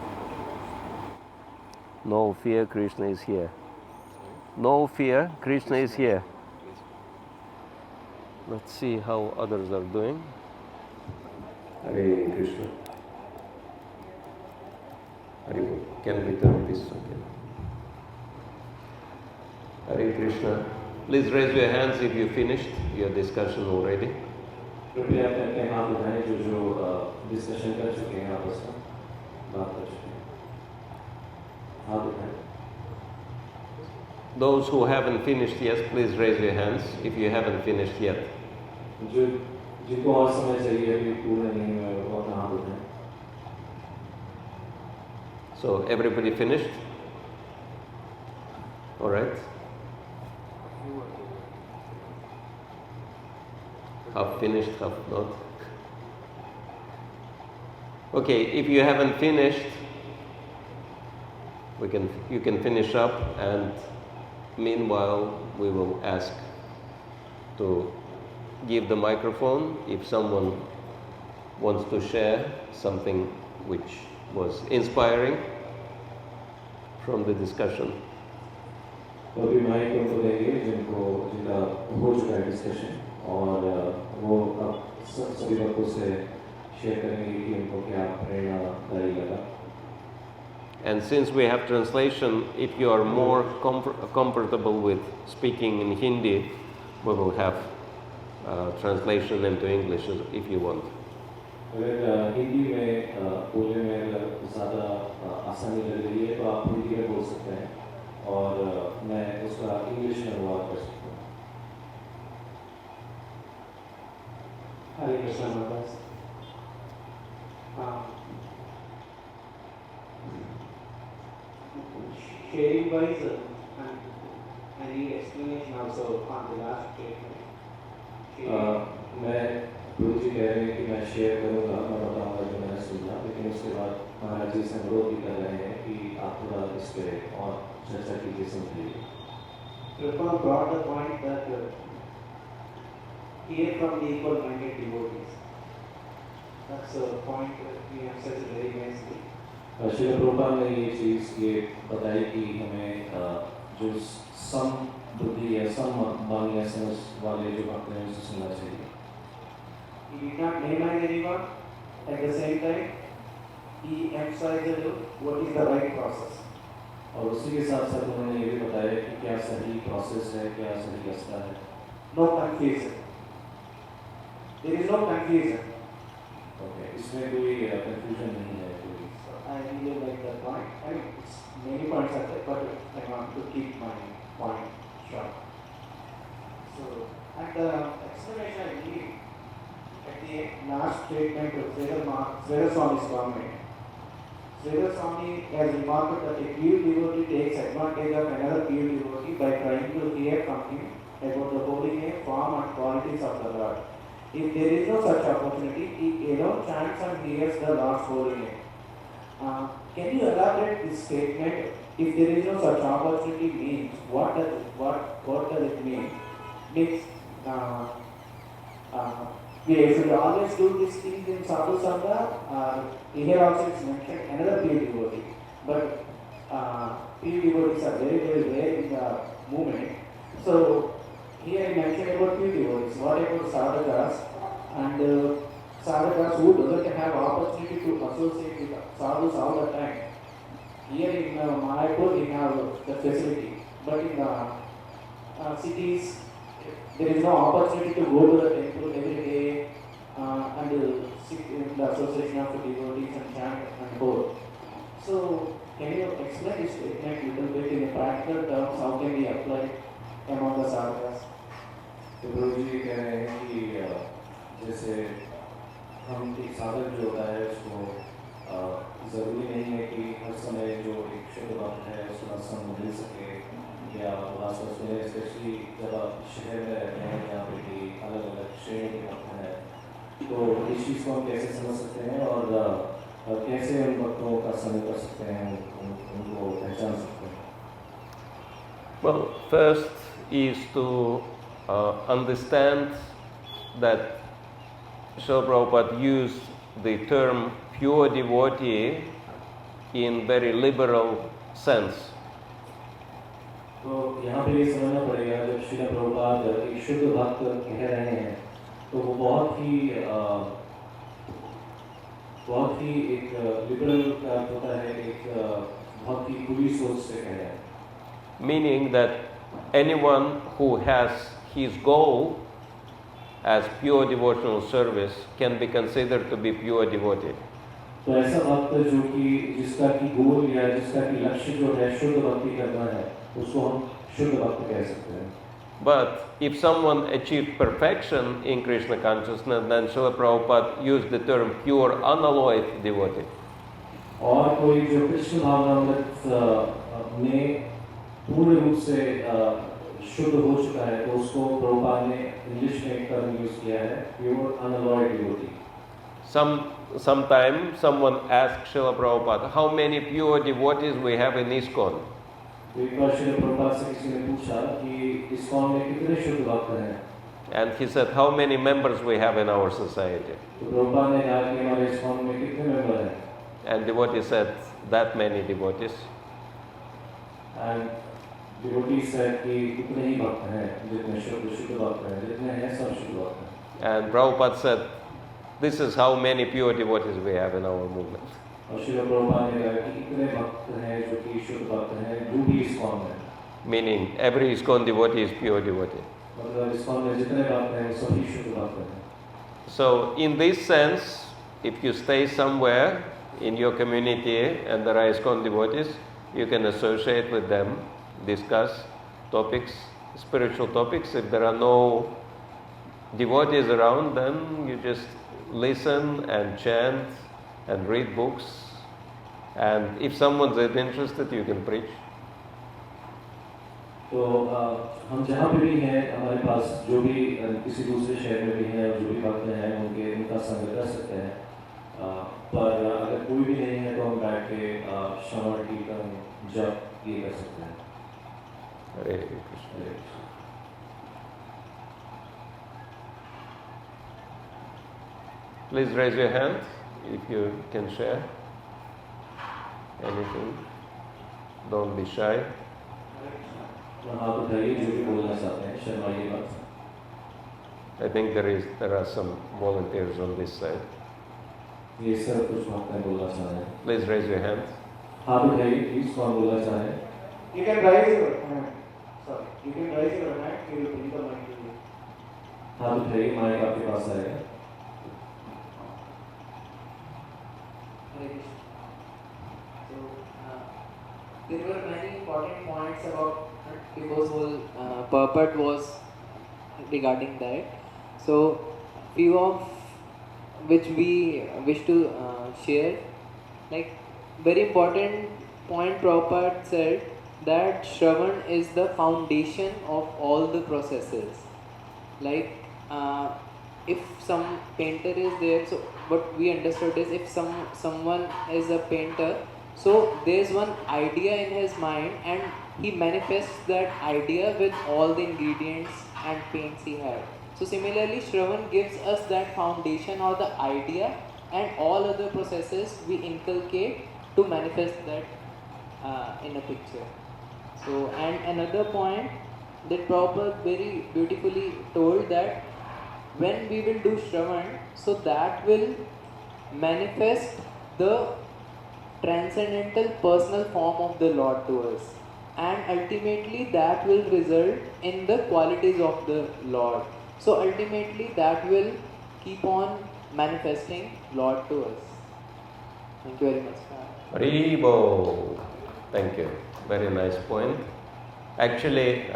No fear, Krishna is here. No fear, Krishna is here. Let's see how others are doing. Hare Krishna. Hare, can we turn this again? Hare Krishna. Please raise your hands if you finished your discussion already. कृपया करके हाथ उठाएं जो discussion कर चुके हैं आपस में बात कर चुके हैं हाथ उठाएं. Those who haven't finished yet, please raise your hands if you haven't finished yet. जो जिनको और समय चाहिए अभी पूरा नहीं हुआ वो हाथ उठाएं. So everybody finished? All right. Half finished, half not. Okay, if you haven't finished, you can finish up, and meanwhile we will ask to give the microphone if someone wants to share something which was inspiring from the discussion. तो अभी mic उनको देंगे जिनका हो चुका है discussion, और वो अब सभी लोगों से शेयर करेंगे कि उनको क्या प्रेरणादायी लगा. And since we have translation, if you are more comfortable with speaking in Hindi, we will have translation into English if you want. अगर हिंदी में बोलने में अगर ज़्यादा आसानी लग रही है तो आप हिंदी में बोल सकते हैं, और मैं उसका इंग्लिश में अनुवाद कर सकता हूँ. Hare Krishna Maharaj. Sharing wise, and I need explanation also on the last statement. मैं गुरु जी कह रहे हैं कि मैं शेयर करूँगा, मैं बताऊँगा जो मैंने सुना, लेकिन उसके बाद महाराज जी से अनुरोध भी कर रहे हैं कि आप थोड़ा इस पर और चर्चा कीजिए, समझिए. Prabhupada brought the point that hear from the equal-minded devotees. That's a point we emphasized very nicely. Srila Prabhupada ने ये चीज़ ये बताई कि हमें जो सम बुद्धि या सम मन या समझ वाले जो भक्त हैं उसे सुनना चाहिए. He did not name anyone. At the same time, he emphasized what is the right process. और उसी के साथ साथ उन्होंने ये भी बताया कि क्या सही प्रोसेस है, क्या सही रास्ता है. No confusion. There is no confusion. Okay, इसमें कोई confusion नहीं है. I really like that point. I mean, it's many points are there, but I want to keep my point short. So, and the explanation I give at the last statement of Śrīdhara Svāmī. Śrīdhara Svāmī has remarked that a pure devotee takes advantage of another pure devotee by trying to hear from him about the holy name, form and qualities of the Lord. If there is no such opportunity, he alone chants and hears the Lord's holy name. Can you elaborate this statement? If there is no such opportunity, means what does it mean? Means we should always do these things in sadhu sangha. Here also it's mentioned another pure devotee, but pure devotees are very very rare in the movement. So here I mentioned about pure devotees. What about sadhakas and sadhakas who doesn't have opportunity to associate with sadhus all the time? Here in Mayapur we have the facility, but in the cities there is no opportunity to go to the temple every day and sit in the association of the devotees and chant and go. So can you explain this statement a little bit in practical terms? How can we apply among the sadhakas? तो गुरु जी कह रहे हैं कि जैसे हम एक साधक जो होता है उसको ज़रूरी नहीं है कि हर समय जो एक शुद्ध भक्त है उसका संग मिल सके या वास्तव में, स्पेशली जब आप शहर में रहते हैं यहाँ पे भी अलग अलग श्रेणी के भक्त हैं, तो इस चीज़ को हम कैसे समझ सकते हैं और कैसे उन भक्तों का संग कर सकते हैं, उनको पहचान सकते हैं. Well, first is to understand that Srila Prabhupada used the term pure devotee in very liberal sense. तो यहाँ पे ये समझना पड़ेगा जब श्रील प्रभुपाद एक शुद्ध भक्त कह रहे हैं तो वो बहुत ही एक लिबरल का होता है, एक बहुत ही खुली सोच से कह रहे हैं. Meaning that anyone who has his goal as pure devotional service can be considered to be pure devotee. तो ऐसा भक्त जो कि जिसका की गोल या जिसका की लक्ष्य जो है शुद्ध भक्ति करना है उसको हम शुद्ध भक्त कह सकते हैं. But if someone achieved perfection in Krishna consciousness, then Srila Prabhupada used the term pure unalloyed devotee. और कोई जो कृष्ण भावनामृत में पूर्ण रूप से शुद्ध हो चुका है तो उसको प्रभुपाद ने इंग्लिश में एक टर्म यूज किया है pure unalloyed devotee. Sometime someone asked Srila Prabhupada, how many pure devotees we have in ISKCON? तो एक बार श्रील प्रभुपाद से किसी ने पूछा कि ISKCON में कितने शुद्ध भक्त हैं. And he said, how many members we have in our society? तो प्रभुपाद ने कहा कि हमारे ISKCON में कितने मेंबर हैं. And devotee said, that many devotees. And devotee said कि कितने ही भक्त हैं जितने शुद्ध भक्त हैं जितने हैं सब शुद्ध भक्त हैं. And Prabhupada said, this is how many pure devotees we have in our movement. और श्रील प्रभुपाद ने कहा कि कितने भक्त हैं जो कि शुद्ध भक्त हैं जो भी ISKCON में. Meaning every ISKCON devotee is pure devotee. मतलब ISKCON में जितने भक्त हैं वो सभी शुद्ध भक्त हैं. So in this sense, if you stay somewhere in your community and there are ISKCON devotees, you can associate with them, discuss topics, spiritual topics. If there are no devotees around, then you just listen and chant and read books. And if someone's interested, you can preach. तो हम जहाँ पे भी हैं हमारे पास जो भी किसी दूसरे शहर में भी हैं और जो भी भक्त हैं उनका संग कर सकते हैं. पर अगर कोई भी नहीं है तो हम बैठ के श्रवण कीर्तन जप ये कर सकते हैं. Hare Krishna. Please raise your hand if you can share anything. Don't be shy. हाथ उठाइए जो भी बोलना चाहते हैं शर्माइए मत. I think there are some volunteers on this side. ये सब कुछ भक्त हैं बोलना चाह रहे हैं. Please raise your hand. हाथ उठाइए प्लीज कौन बोलना चाह रहे हैं. You can raise your hand. Sorry, you can raise your hand. You will bring the mic to you. हाथ उठाइए माइक आपके पास आएगा. So there were many important points about people's whole purport was regarding that. So few of which we wish to share. Like very important point Prabhupada said that Shravan is the foundation of all the processes. Like if some painter is there, so what we understood is if someone is a painter, so there's one idea in his mind and he manifests that idea with all the ingredients and paints he had. So similarly, Shravan gives us that foundation or the idea, and all other processes we inculcate to manifest that in a picture. So, and another point that Prabhupada very beautifully told that when we will do Shravan, so that will manifest the transcendental personal form of the Lord to us, and ultimately that will result in the qualities of the Lord. So ultimately that will keep on manifesting Lord to us. Thank you very much. Haribo. Thank you. Very nice point. Actually,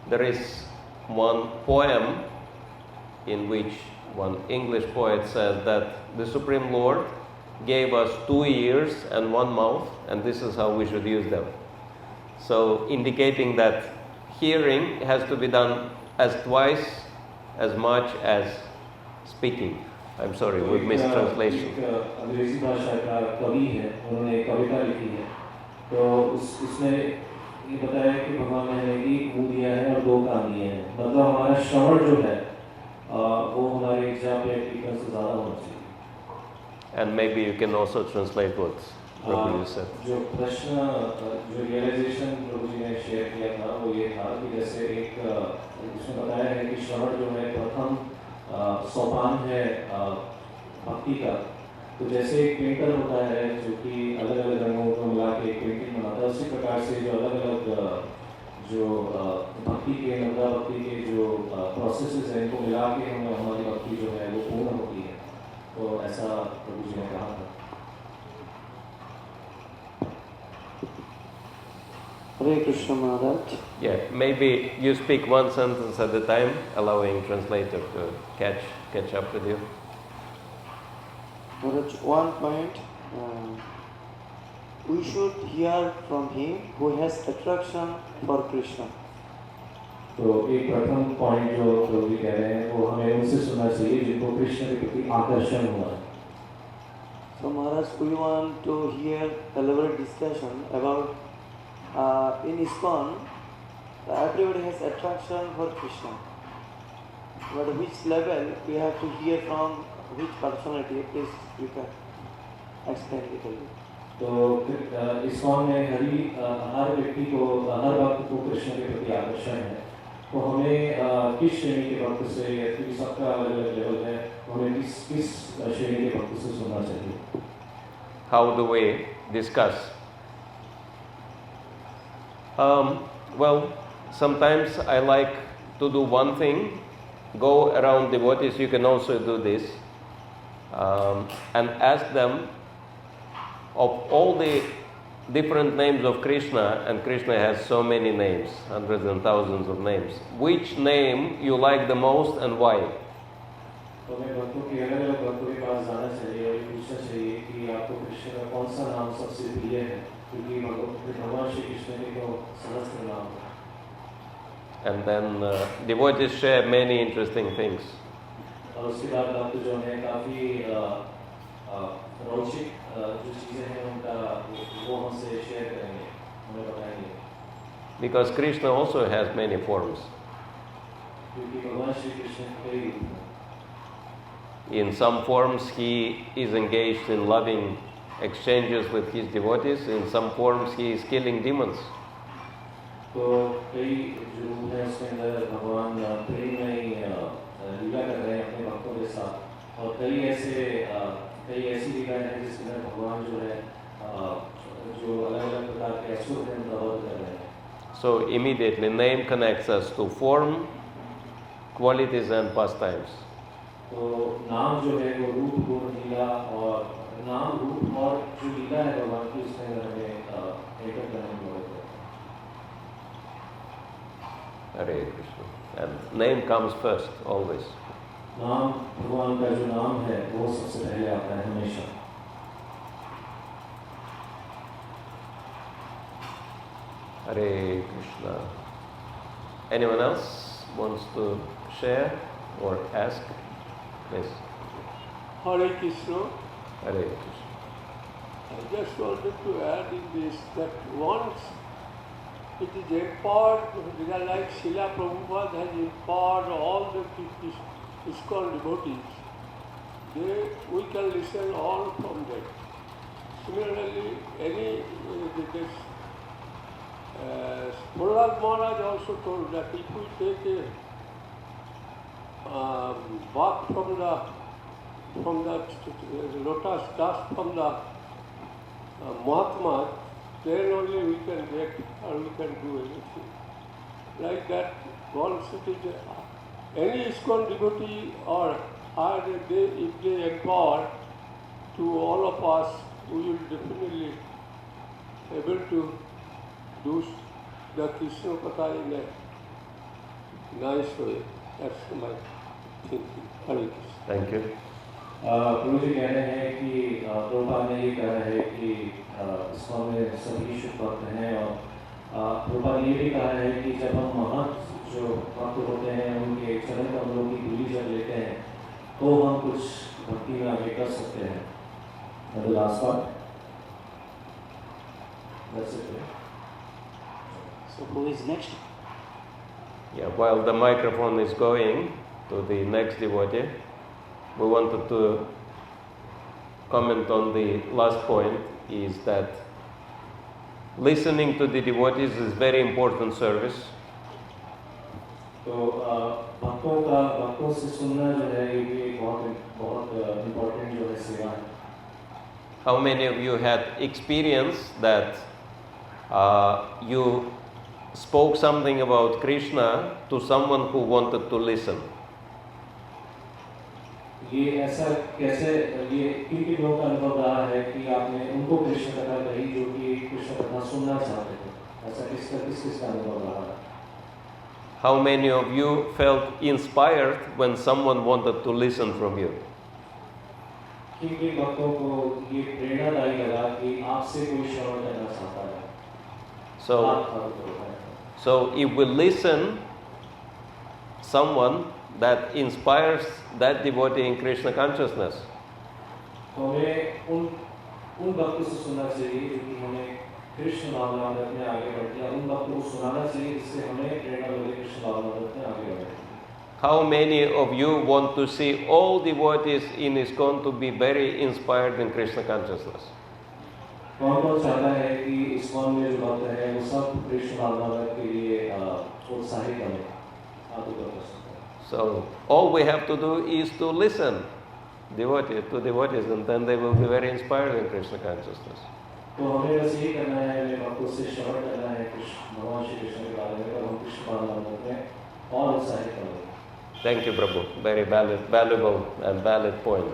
there is one poem in which one English poet says that the Supreme Lord gave us 2 ears and 1 mouth, and this is how we should use them. So, indicating that hearing has to be done as twice as much as speaking. I'm sorry, with mistranslation. अंग्रेजी भाषा का कवि है, उन्होंने एक कविता लिखी है, तो उसमें ये बताया कि भगवान ने हमें 1 मुंह दिया है और 2 कान दिए हैं. मतलब हमारा श्रवण जो है वो हमारे एग्जाम पे टीचर से ज़्यादा होना चाहिए. And maybe you can also translate what Prabhu said. जो प्रश्न जो रियलाइजेशन प्रभु जी ने शेयर किया था वो ये था कि जैसे एक उसने बताया है कि श्रवण जो है प्रथम सोपान है भक्ति का. तो जैसे एक पेंटर होता है जो कि अलग अलग रंगों को मिला के एक पेंटिंग बनाता है, उसी प्रकार से जो अलग अलग जो भक्ति के नवदा भक्ति के जो प्रोसेसेस हैं इनको मिला के हमारी भक्ति जो है वो पूर्ण होती है. तो ऐसा प्रभु जी ने कहा था. Hare Krishna Maharaj. Yeah, maybe you speak one sentence at a time, allowing translator to catch up with you. But one point, we should hear from him who has attraction for Krishna. तो एक प्रथम point जो प्रभु जी कह रहे हैं वो हमें उनसे सुनना चाहिए जिनको कृष्ण के प्रति आकर्षण हुआ है. So Maharaj, we want to hear elaborate discussion about in ISKCON, everybody has attraction for Krishna. But which level we have to hear from which personality? Please you can explain it a little. तो ISKCON में हर व्यक्ति को हर भक्त को कृष्ण के प्रति आकर्षण है. तो हमें किस श्रेणी के भक्त से या फिर सबका अलग अलग लेवल है, हमें किस श्रेणी के भक्त से सुनना चाहिए? How do we discuss? Well, sometimes I like to do one thing, go around devotees, you can also do this, and ask them of all the different names of Krishna, and Krishna has so many names, hundreds and thousands of names. Which name you like the most and why? तो मैं भक्तों के अलग-अलग भक्तों के पास जाना चाहिए और पूछना चाहिए कि आपको कृष्ण का कौन सा नाम सबसे प्रिय है, क्योंकि भगवान श्री कृष्ण के तो सहस्त्र नाम हैं. And then devotees share many interesting things. और उसके बाद भक्त जो हैं काफी रोचक जो चीजें हैं उनका वो हमसे शेयर करेंगे, हमें बताएंगे. Because Krishna also has many forms. क्योंकि भगवान श्री कृष्ण कई रूप हैं. In some forms he is engaged in loving exchanges with his devotees. In some forms he is killing demons. तो कई जो रूप हैं उसके अंदर भगवान प्रेम में लीला कर रहे हैं अपने भक्तों के साथ, और कई ऐसी लीलाएं हैं जिसके अंदर भगवान जो है जो अलग अलग प्रकार के असुर हैं उनका वध कर रहे हैं. So immediately name connects us to form, qualities and pastimes. तो नाम जो है वो रूप गुण लीला और नाम रूप और जो लीला है भगवान की उसके अंदर हमें एकत्र करने में मदद करता है. Hare Krishna. And name comes first, always. नाम भगवान का जो नाम है वो सबसे पहले आता है हमेशा. Hare Krishna. Anyone else wants to share or ask? Please. Hare Krishna. Hare Krishna. I just wanted to add in this that once it is empowered, like Srila Prabhupada has empowered all the ISKCON devotees, we can listen all from them. Similarly, Prahlāda Mahārāja also told that if we take a bath from the lotus dust from the Mahatma, then only we can get or we can do anything. Like that, once it is any ISKCON devotee or if they empower to all of us, we will definitely able to do the Krishna Katha in a nice way. That's my thinking. Hare Krishna. Thank you. प्रभु जी कह रहे हैं कि प्रभुपाद ने ये कहा है कि ISKCON में सभी शुद्ध भक्त हैं, और प्रभुपाद ने ये भी कहा है कि जब हम महंत जो भक्त होते हैं उनके चरण कमलों की धूलि जब लेते हैं तो हम कुछ भक्ति में आगे कर सकते हैं. The last part. That's it. So who is next? Yeah, while the microphone is going to the next devotee, we wanted to comment on the last point, is that listening to the devotees is very important service. तो भक्तों से सुनना जो है ये भी एक बहुत इम्पोर्टेंट जो है सेवा है. How many of you had experience that you spoke something about Krishna to someone who wanted to listen? ये ऐसा कैसे ये किन लोगों का अनुभव रहा है कि आपने उनको कृष्ण कथा कही जो कि कृष्ण कथा सुनना चाहते थे? ऐसा किसका अनुभव रहा है? How many of you felt inspired when someone wanted to listen from you? किन किन भक्तों को ये प्रेरणादायी लगा कि आपसे कोई श्रवण करना चाहता है। So if we listen someone that inspires that devotee in Krishna consciousness, तो हमें उन भक्तों से सुनना चाहिए जो कि हमें कृष्ण भावनामृत में आगे बढ़ते हैं, उन भक्तों को सुनाना चाहिए जिससे हमें प्रेरणा मिले कृष्ण भावनामृत में आगे बढ़ते हैं। how many of you want to see all devotees in ISKCON to be very inspired in Krishna consciousness? कौन-कौन चाहता है कि ISKCON में जो भक्त हैं वो सब कृष्ण भावनामृत के लिए उत्साहित बने? आप ऊपर कर सकते हैं। So all we have to do is to listen to devotees, and then they will be very inspired in Krishna consciousness. तो हमें बस यही करना है, हमें भक्तों से श्रवण करना है भगवान श्री कृष्ण के बारे में, और हम कृष्ण भावनामृत में और उत्साहित बनेंगे। Thank you, Prabhu. Very valuable and valid point.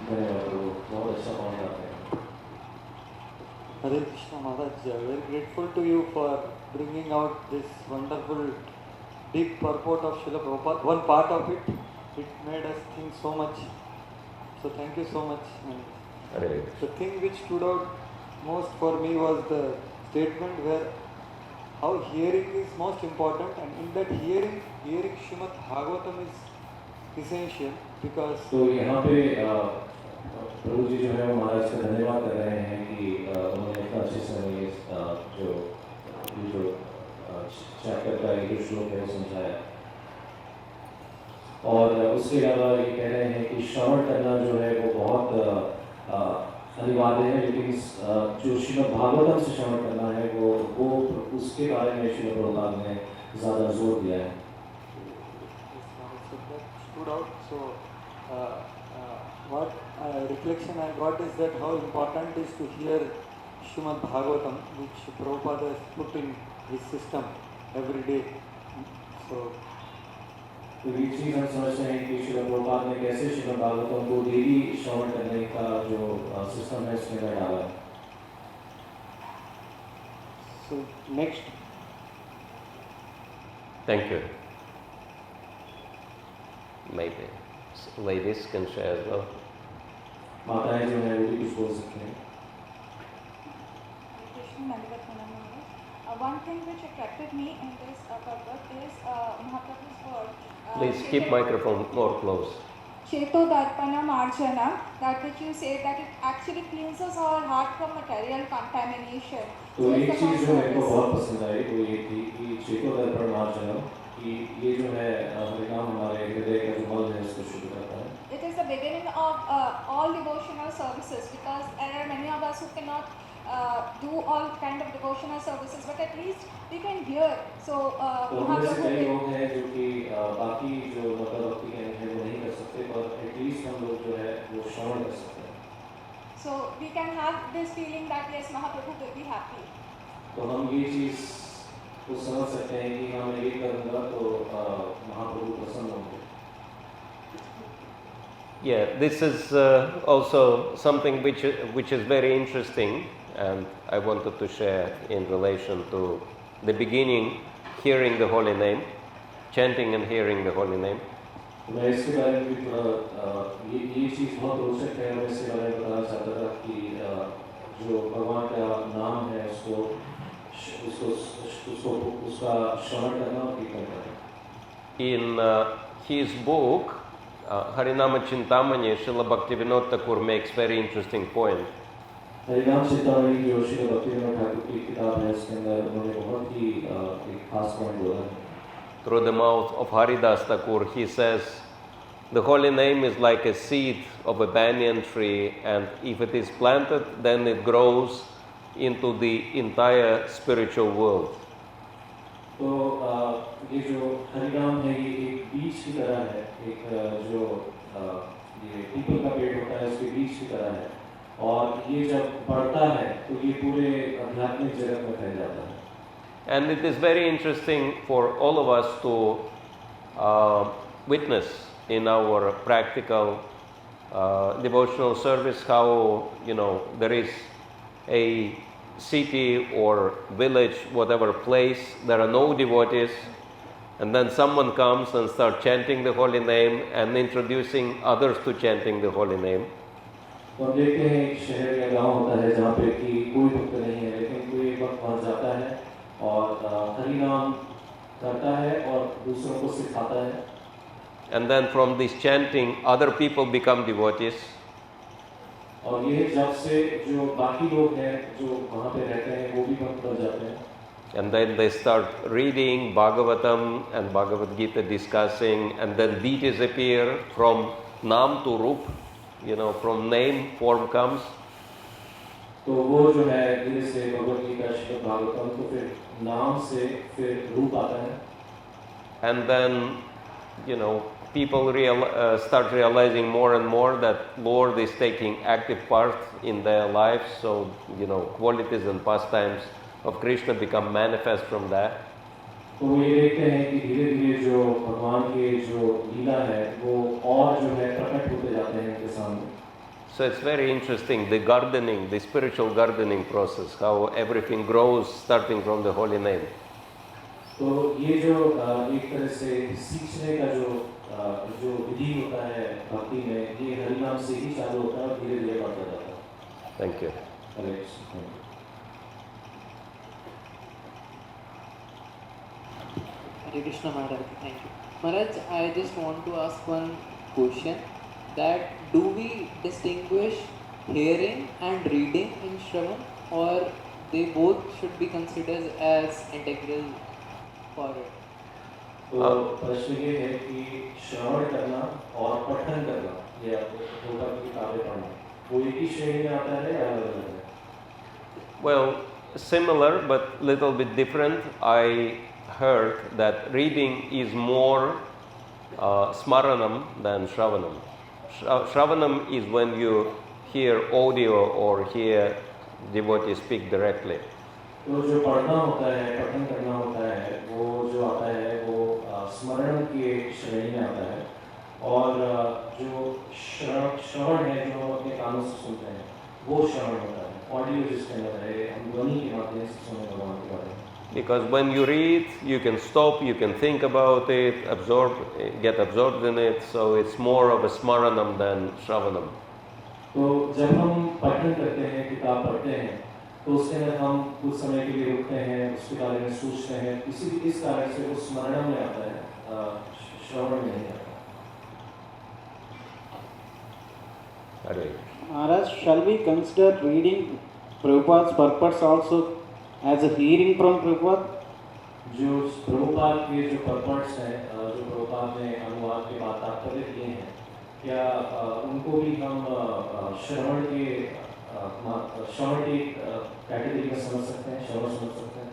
धन्यवाद प्रभु, बहुत अच्छा पॉइंट आपने। Hare Krishna Maharaj, very grateful to you for bringing out this wonderful deep purport of Srila Prabhupada. One part of it made us think so much. So thank you so much. And the thing which stood out most for me was the statement where how hearing is most important, and in that hearing Śrīmad Bhagavatam is essential because. तो यहाँ पे प्रभु जी जो है वो महाराज का धन्यवाद कर रहे हैं कि उन्होंने इतना अच्छे से हमें जो चैप्टर का एक श्लोक है वो समझाया, और उसके अलावा ये कह रहे हैं कि श्रवण करना जो है वो बहुत अनिवार्य है, लेकिन जो श्रीमद् भागवतम से श्रवण करना है वो उसके बारे में श्रील प्रभुपाद ने ज़्यादा जोर दिया है। What reflection I got is that how important is to hear Śrīmad Bhagavatam, which Prabhupada has put in his system every day. तो ये चीज़ हम समझते हैं कि श्रील प्रभुपाद ने कैसे श्रीमद् भागवतम को डेली श्रवण करने का जो सिस्टम है इसमें डाला। So next. Thank you. Maybe ladies can share as well. माताएं जो हैं वो भी कुछ बोल सकते हैं। One thing which attracted me in this purport is Mahaprabhu's word. Please keep microphone more close. Cheto-darpana marjana, that which you say that it actually cleanses our heart from material contamination. तो एक चीज़ जो मेरे को बहुत पसंद आई वो ये थी कि चेतो-दर्पण मार्जनम, कि ये जो है हरिनाम हमारे हृदय का जो मल है उसको शुद्ध करता है। It is the beginning of all devotional services, because there are many of us who cannot do all kind of devotional services, but at least we can hear. So Mahaprabhu कई लोग हैं जो कि बाकी जो मतलब भक्ति हैं वो नहीं कर सकते, पर एटलीस्ट हम लोग जो है वो श्रवण कर सकते हैं। So we can have this feeling that yes, Mahaprabhu will be happy. तो हम ये चीज़ को समझ सकते हैं कि हम ये करूँगा तो महाप्रभु प्रसन्न होंगे। Yeah, this is also something which is very interesting, and I wanted to share in relation to the beginning, hearing the holy name, chanting and hearing the holy name. मैं इसके बारे में भी थोड़ा ये चीज़ बहुत रोचक है, मैं इसके बारे में बताना चाहता था कि जो भगवान का नाम है उसका श्रवण करना और कीर्तन करना। In his book, Harinama Chintamani, Srila Bhaktivinoda Thakur makes very interesting point. हरिनाम चिंतामणि जो श्री भक्तिविनोद ठाकुर की किताब है उसके अंदर उन्होंने बहुत ही एक खास पॉइंट बोला है। Through the mouth of Haridas Thakur, he says, the holy name is like a seed of a banyan tree, and if it is planted, then it grows into the entire spiritual world. तो ये जो हरिनाम है ये एक बीज की तरह है, एक जो ये पीपल का पेड़ होता है उसके बीज की तरह है, और ये जब बढ़ता है तो ये पूरे आध्यात्मिक जगत में फैल जाता है। And it is very interesting for all of us to witness in our practical devotional service how, there is a city or village, whatever place, there are no devotees, and then someone comes and starts chanting the holy name and introducing others to chanting the holy name. तो हम देखते हैं एक शहर या गांव होता है जहाँ पे कि कोई भक्त नहीं है, लेकिन कोई एक वक्त वहाँ जाता है और हरि नाम करता है और दूसरों को सिखाता है. And then from this chanting, other people become devotees. और ये जब से जो बाकी लोग हैं जो वहाँ पे रहते हैं वो भी भक्त बन जाते हैं. And then they start reading Bhagavatam and Bhagavad-gita, discussing, and then deities appear from Nam to Rup, from name, form comes. तो वो जो है धीरे से भगवद गीता श्रीमद् भागवतम तो फिर नाम से फिर रूप आता है. And then, people start realizing more and more that Lord is taking active part in their lives. So, qualities and pastimes of Krishna become manifest from that. तो ये देखते हैं कि धीरे धीरे जो भगवान के जो लीला है वो और जो है प्रकट होते जाते हैं उनके सामने. So it's very interesting, the gardening, the spiritual gardening process, how everything grows starting from the holy name. तो ये जो एक तरह से सीखने का जो विधि होता है भक्ति में, ये हरि नाम से ही चालू होता है और धीरे धीरे बढ़ता जाता है. Thank you. Hare Krishna Maharaj, thank you. Maharaj, I just want to ask one question, that do we distinguish hearing and reading in Shravan, or they both should be considered as integral for it? तो प्रश्न ये है कि श्रवण करना और पठन करना, ये होगा कि किताबें पढ़ना, वो एक ही श्रेणी में आता है या अलग अलग है? Well, similar but little bit different. I heard that reading is more smaranam than Śravaṇaṁ. Śravaṇaṁ is when you hear audio or hear devotee speak directly. तो जो पढ़ना होता है, पठन करना होता है, वो जो आता है वो स्मरण की श्रेणी में आता है, और जो श्रवण है जो हम अपने कानों से सुनते हैं वो श्रवण होता है. ऑडियो जिसके अंदर है, हम ध्वनि के माध्यम से सुने भगवान के बारे में. Because when you read, you can stop, you can think about it, get absorbed in it, so it's more of a smaranam than Śravaṇaṁ. तो जब हम पठन करते हैं, किताब पढ़ते हैं, तो उसके अंदर हम कुछ समय के लिए रुकते हैं, उसके बारे में सोचते हैं, इस कारण से वो स्मरण में आता है, श्रवण में नहीं आता. Maharaj, shall we consider reading Prabhupada's purports also as a hearing from Prabhupada? जो प्रभुपाद के जो purports हैं, जो प्रभुपाद ने अनुवाद के बाद तात्पर्य दिए हैं, क्या उनको भी हम श्रवण की कैटेगरी में समझ सकते हैं, श्रवण समझ सकते हैं?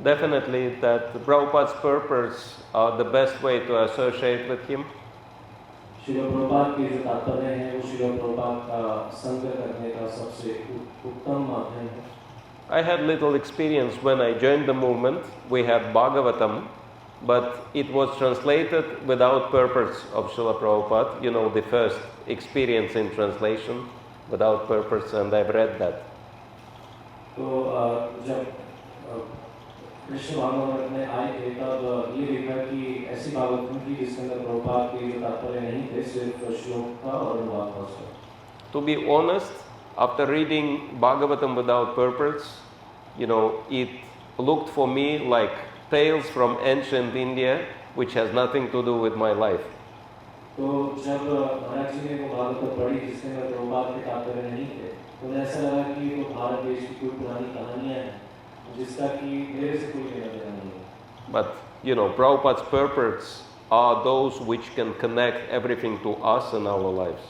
Definitely that Prabhupada's purports are the best way to associate with him. Srila Prabhupada के जो तात्पर्य हैं वो श्रील प्रभुपाद का संग करने का सबसे उत्तम माध्यम है. I had little experience when I joined the movement. We had Bhagavatam, but it was translated without purpose of Srila Prabhupada, the first experience in translation without purpose, and I've read that. तो जब कृष्ण भागवत में आए थे तब ये देखा कि ऐसी भागवतम थी जिसके अंदर प्रभुपाद के जो तात्पर्य नहीं थे, सिर्फ श्लोक था और अनुवाद था उसका. To be honest, after reading Bhagavatam without purpose, it looked for me like tales from ancient India, which has nothing to do with my life. तो जब महाराज जी ने वो भागवत पढ़ी जिसके अंदर प्रभुपाद के तात्पर्य नहीं थे, तो उन्हें ऐसा लगा कि वो भारत देश की कोई पुरानी कहानियां हैं जिसका कि मेरे से कोई लेना देना नहीं है. But Prabhupada's purports are those which can connect everything to us in our lives.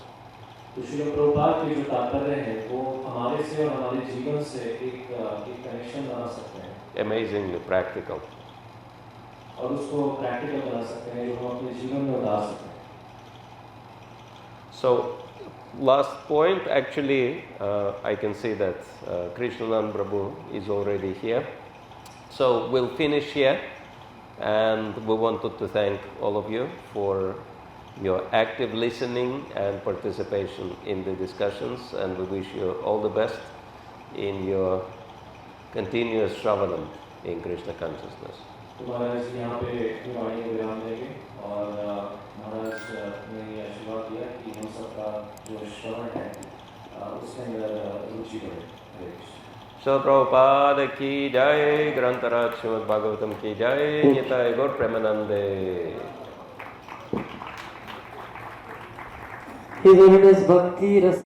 तो श्रील प्रभुपाद के जो तात्पर्य हैं वो हमारे से और हमारे जीवन से एक कनेक्शन बना सकते हैं. Amazingly practical. और उसको प्रैक्टिकल बना सकते हैं, जो हम अपने जीवन में उतार सकते हैं. So, last point, actually, I can see that Krishna Prabhu is already here. So, we'll finish here, and we wanted to thank all of you for your active listening and participation in the discussions, and we wish you all the best in your continuous Śravaṇaṁ in Krishna consciousness. तो महाराज यहाँ पे अपनी वाणी को विराम देंगे और महाराज ने ये आशीर्वाद दिया कि हम सबका जो श्रवण है उसके अंदर रुचि बढ़े। हरे Krishna. Srila Prabhupada ki jai, Grantaraj Śrīmad Bhagavatam ki jai, Nitai Gaur Premanande. His Holiness Bhakti Rasayana